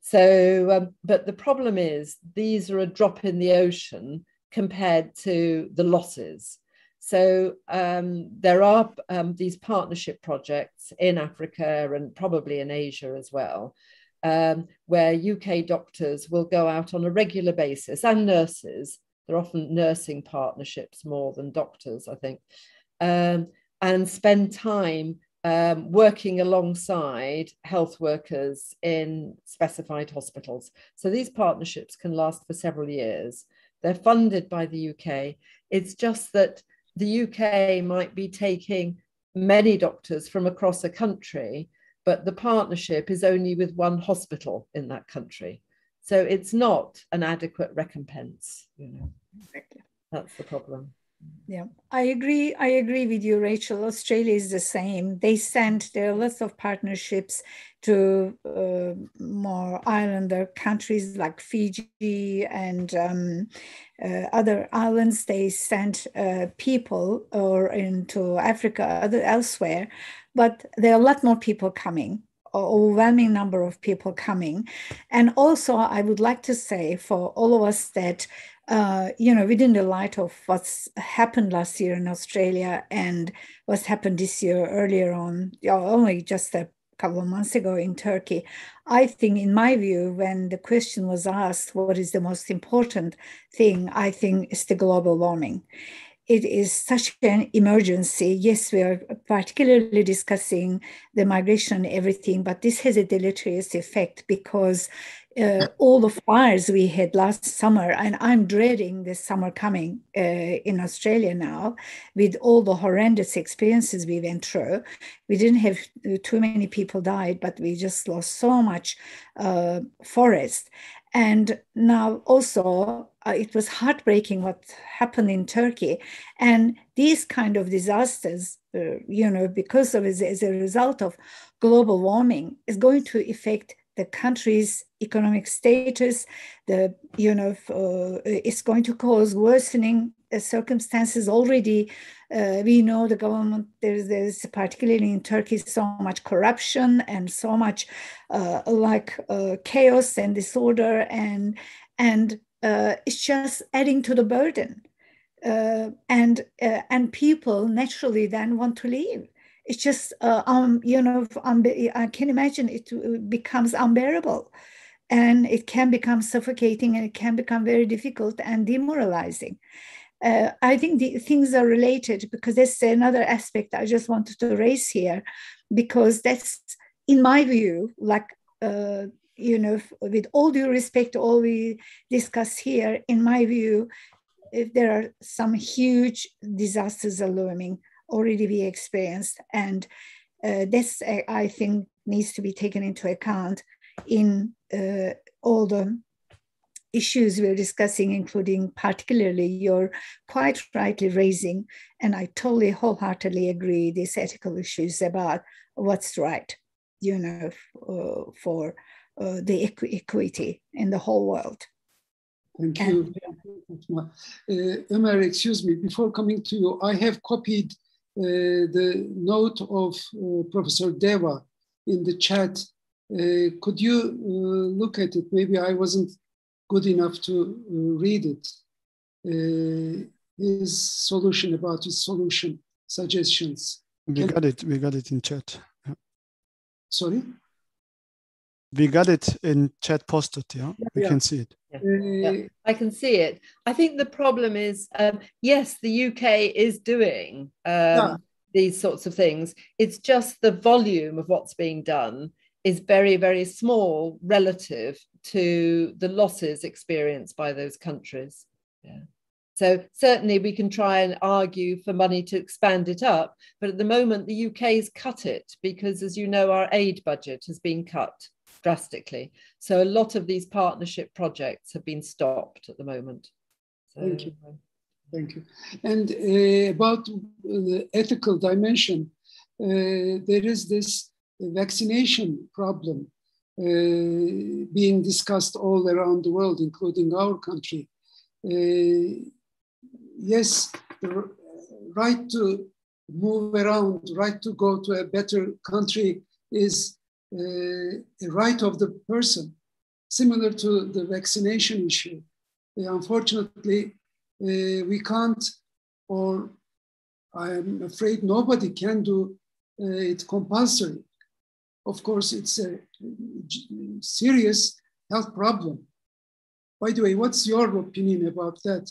So, but the problem is these are a drop in the ocean compared to the losses. So there are these partnership projects in Africa and probably in Asia as well, where UK doctors will go out on a regular basis, and nurses, they're often nursing partnerships more than doctors, I think, and spend time working alongside health workers in specified hospitals. So these partnerships can last for several years. They're funded by the UK. It's just that the UK might be taking many doctors from across a country, but the partnership is only with one hospital in that country. So it's not an adequate recompense. You know. That's the problem.
Yeah, I agree with you, Rachel. Australia is the same. There are lots of partnerships to more islander countries like Fiji and other islands. They send people or into Africa, elsewhere, but there are a lot more people coming. Overwhelming number of people coming. And also, I would like to say for all of us that within the light of what's happened last year in Australia and what's happened this year earlier on, only just a couple of months ago in Turkey, I think, in my view, when the question was asked, what is the most important thing, I think it's the global warming. It is such an emergency. Yes, we are particularly discussing the migration and everything, but this has a deleterious effect because all the fires we had last summer, and I'm dreading the summer coming in Australia now, with all the horrendous experiences we went through. We didn't have too many people died, but we just lost so much forest. And now also, it was heartbreaking what happened in Turkey. And these kind of disasters, because of as a result of global warming, is going to affect the country's economic status. It's going to cause worsening circumstances already. We know the government, there's particularly in Turkey, so much corruption and so much chaos and disorder, and it's just adding to the burden. And people naturally then want to leave. It's just, I can imagine it becomes unbearable, and it can become suffocating, and it can become very difficult and demoralizing. I think the things are related, because that's another aspect I just wanted to raise here, because that's, in my view, like, with all due respect to all we discuss here, in my view, if there are some huge disasters are looming, already we experienced. And this, I think, needs to be taken into account in all the issues we're discussing, including particularly you're quite rightly raising, and I totally wholeheartedly agree, these ethical issues about what's right, for the equity in the whole world.
Thank you. Ömer, excuse me, before coming to you, I have copied the note of Professor Deva in the chat. Could you look at it? Maybe I wasn't good enough to read it. His solution, about his solution suggestions.
We got it in chat. Yeah.
Sorry?
We got it in chat posted, yeah? We can see it.
Yeah, I can see it. I think the problem is, yes, the UK is doing these sorts of things. It's just the volume of what's being done is very, very small relative to the losses experienced by those countries. Yeah. So certainly we can try and argue for money to expand it up, but at the moment the UK's cut it because, as you know, our aid budget has been cut drastically. So a lot of these partnership projects have been stopped at the moment. So,
thank you. Thank you. And about the ethical dimension, there is this vaccination problem being discussed all around the world, including our country. Yes, the right to move around, right to go to a better country is a right of the person, similar to the vaccination issue. Unfortunately, we can't, or I'm afraid nobody can do it compulsory. Of course, it's a serious health problem. By the way, what's your opinion about that?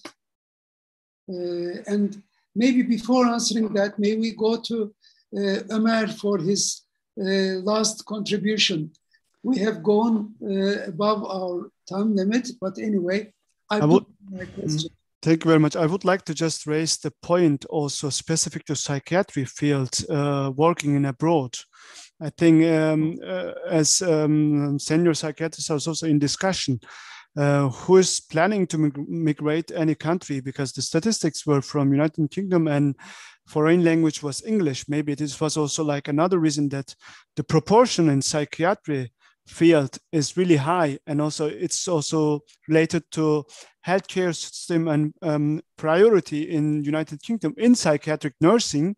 And maybe before answering that, may we go to Ömer for his last contribution. We have gone above our time limit, but anyway, I would my question.
Thank you very much. I would like to just raise the point also specific to psychiatry field, working in abroad. I think as senior psychiatrists are also in discussion, who is planning to migrate any country, because the statistics were from United Kingdom and foreign language was English. Maybe this was also like another reason that the proportion in psychiatry field is really high, and also it's also related to healthcare system and priority in United Kingdom in psychiatric nursing.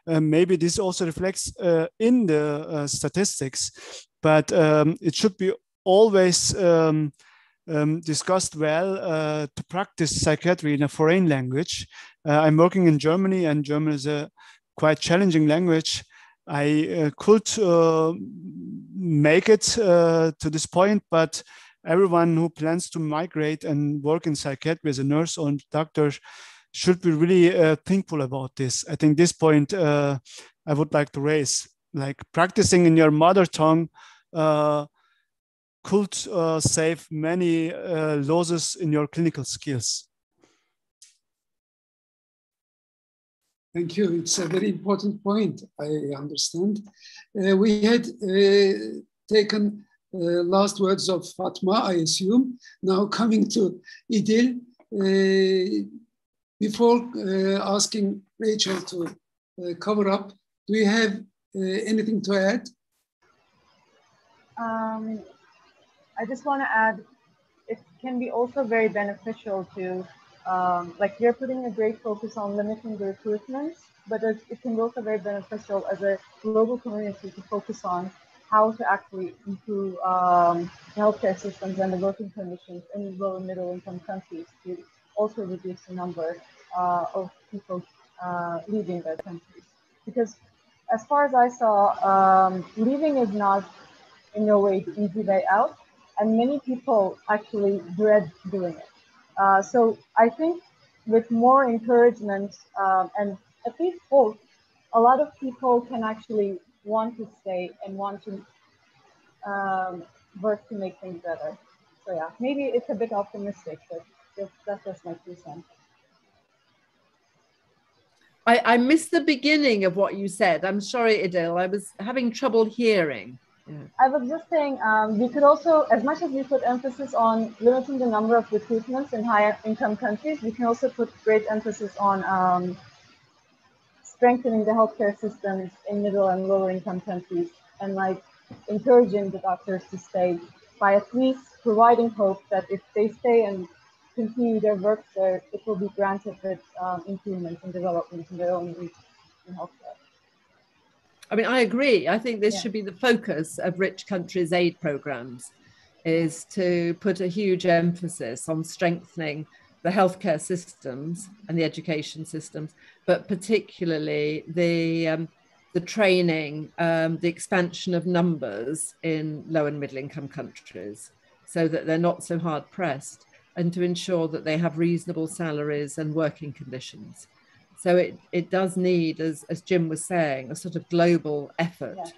Maybe this also reflects in the statistics, but it should be always discussed well to practice psychiatry in a foreign language. I'm working in Germany, and German is a quite challenging language. I could make it to this point, but everyone who plans to migrate and work in psychiatry as a nurse or doctor should be really thinkful about this. I think this point I would like to raise, like practicing in your mother tongue could save many losses in your clinical skills.
Thank you. It's a very important point, I understand. We had taken last words of Fatma, I assume. Now coming to Idil, before asking Rachel to cover up, do you have anything to add?
I just want to add, it can be also very beneficial to, like you're putting a great focus on limiting the recruitments, but it can be also very beneficial as a global community to focus on how to actually improve healthcare systems and the working conditions in low and middle income countries to also reduce the number of people leaving their countries. Because as far as I saw, leaving is not in no way the easy way out, and many people actually dread doing it. So I think with more encouragement and at least hope, a lot of people can actually want to stay and want to work to make things better. So yeah, maybe it's a bit optimistic, but that's just my 2 cents.
I missed the beginning of what you said. I'm sorry, Idil. I was having trouble hearing. Yeah.
I was just saying, we could also, as much as we put emphasis on limiting the number of recruitments in higher income countries, we can also put great emphasis on strengthening the healthcare systems in middle and lower income countries, and like encouraging the doctors to stay by at least providing hope that if they stay and continue their work there, it will be granted with improvements and developments in their own regions in healthcare.
I mean, I agree. I think this should be the focus of rich countries' aid programs, is to put a huge emphasis on strengthening the healthcare systems and the education systems, but particularly the training, the expansion of numbers in low and middle income countries, so that they're not so hard pressed, and to ensure that they have reasonable salaries and working conditions. So it does need, as Jim was saying, a sort of global effort,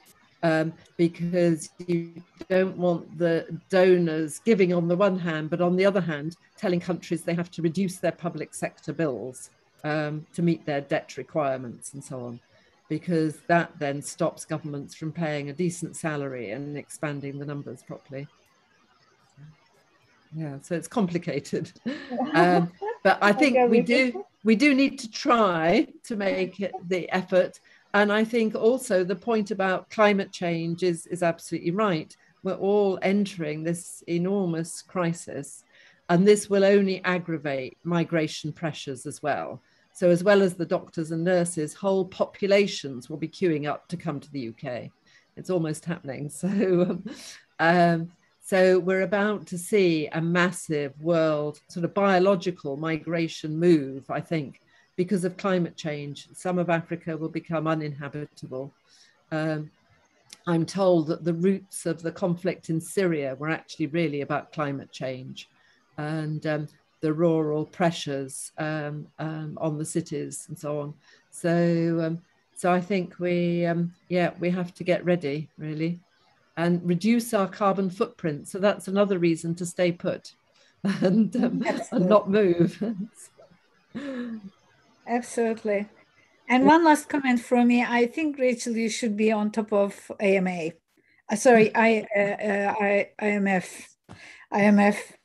because you don't want the donors giving on the one hand, but on the other hand, telling countries they have to reduce their public sector bills to meet their debt requirements and so on, because that then stops governments from paying a decent salary and expanding the numbers properly. Yeah, so it's complicated. But I think we do need to try to make it the effort. And I think also the point about climate change is absolutely right. We're all entering this enormous crisis, and this will only aggravate migration pressures as well. So as well as the doctors and nurses, whole populations will be queuing up to come to the UK. It's almost happening. So we're about to see a massive world sort of biological migration move, I think, because of climate change. Some of Africa will become uninhabitable. I'm told that the roots of the conflict in Syria were actually really about climate change and the rural pressures on the cities and so on. So I think we have to get ready, really, and reduce our carbon footprint. So that's another reason to stay put and not move.
Absolutely. And one last comment from me. I think, Rachel, you should be on top of IMF,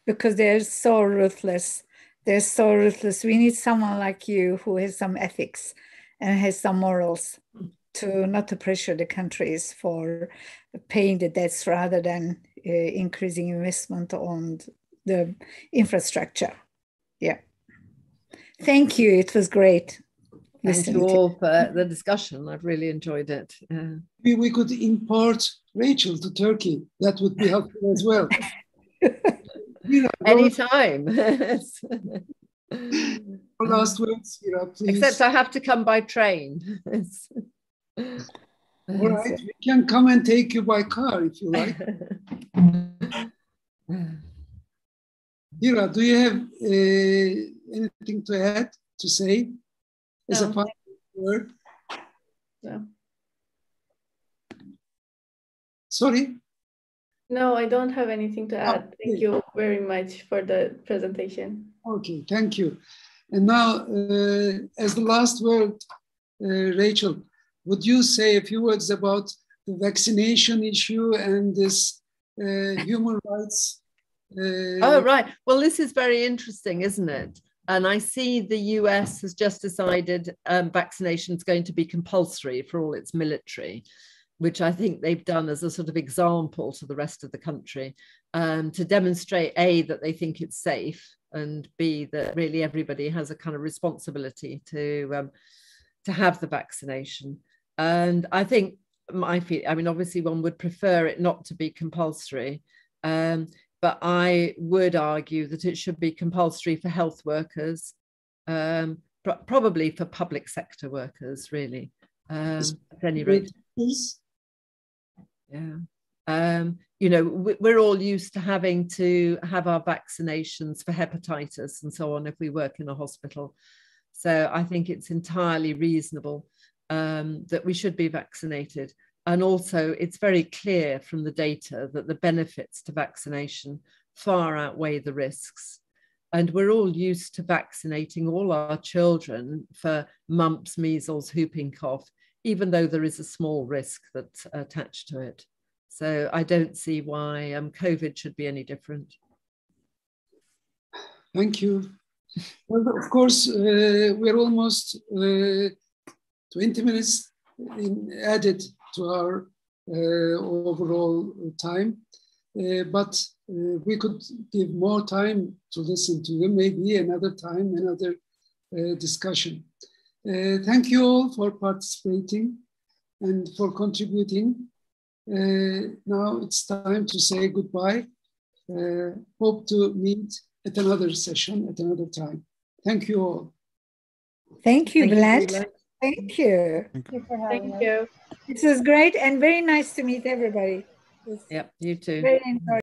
because they're so ruthless. They're so ruthless. We need someone like you who has some ethics and has some morals to not to pressure the countries for paying the debts rather than increasing investment on the infrastructure. Yeah. Thank you. It was great.
Thank you all for the discussion. I've really enjoyed it.
Maybe we could import Rachel to Turkey. That would be helpful as well.
Anytime.
Last words, please.
Except I have to come by train.
All right, we can come and take you by car if you like. Hira, do you have anything to add, to say? As a final word?
No.
Sorry?
No, I don't have anything to add. Okay. Thank you very much for the presentation.
Okay, thank you. And now, as the last word, Rachel, would you say a few words about the vaccination issue and this human rights?
Oh, right. Well, this is very interesting, isn't it? And I see the US has just decided vaccination is going to be compulsory for all its military, which I think they've done as a sort of example to the rest of the country, to demonstrate, A, that they think it's safe, and B, that really everybody has a kind of responsibility to have the vaccination. And I think, obviously one would prefer it not to be compulsory, but I would argue that it should be compulsory for health workers, probably for public sector workers, really, at any rate. Yeah. You know, we're all used to having to have our vaccinations for hepatitis and so on if we work in a hospital. So I think it's entirely reasonable that we should be vaccinated. And also it's very clear from the data that the benefits to vaccination far outweigh the risks. And we're all used to vaccinating all our children for mumps, measles, whooping cough, even though there is a small risk that's attached to it. So I don't see why COVID should be any different.
Thank you. Well, of course, we're almost 20 minutes added to our overall time, but we could give more time to listen to them, maybe another time, another discussion. Thank you all for participating and for contributing. Now it's time to say goodbye. Hope to meet at another session at another time. Thank you all.
Thank you, Bülent. Thank you.
Thank you for having us.
This was great and very nice to meet everybody.
Yep, you too.
Very enjoyable.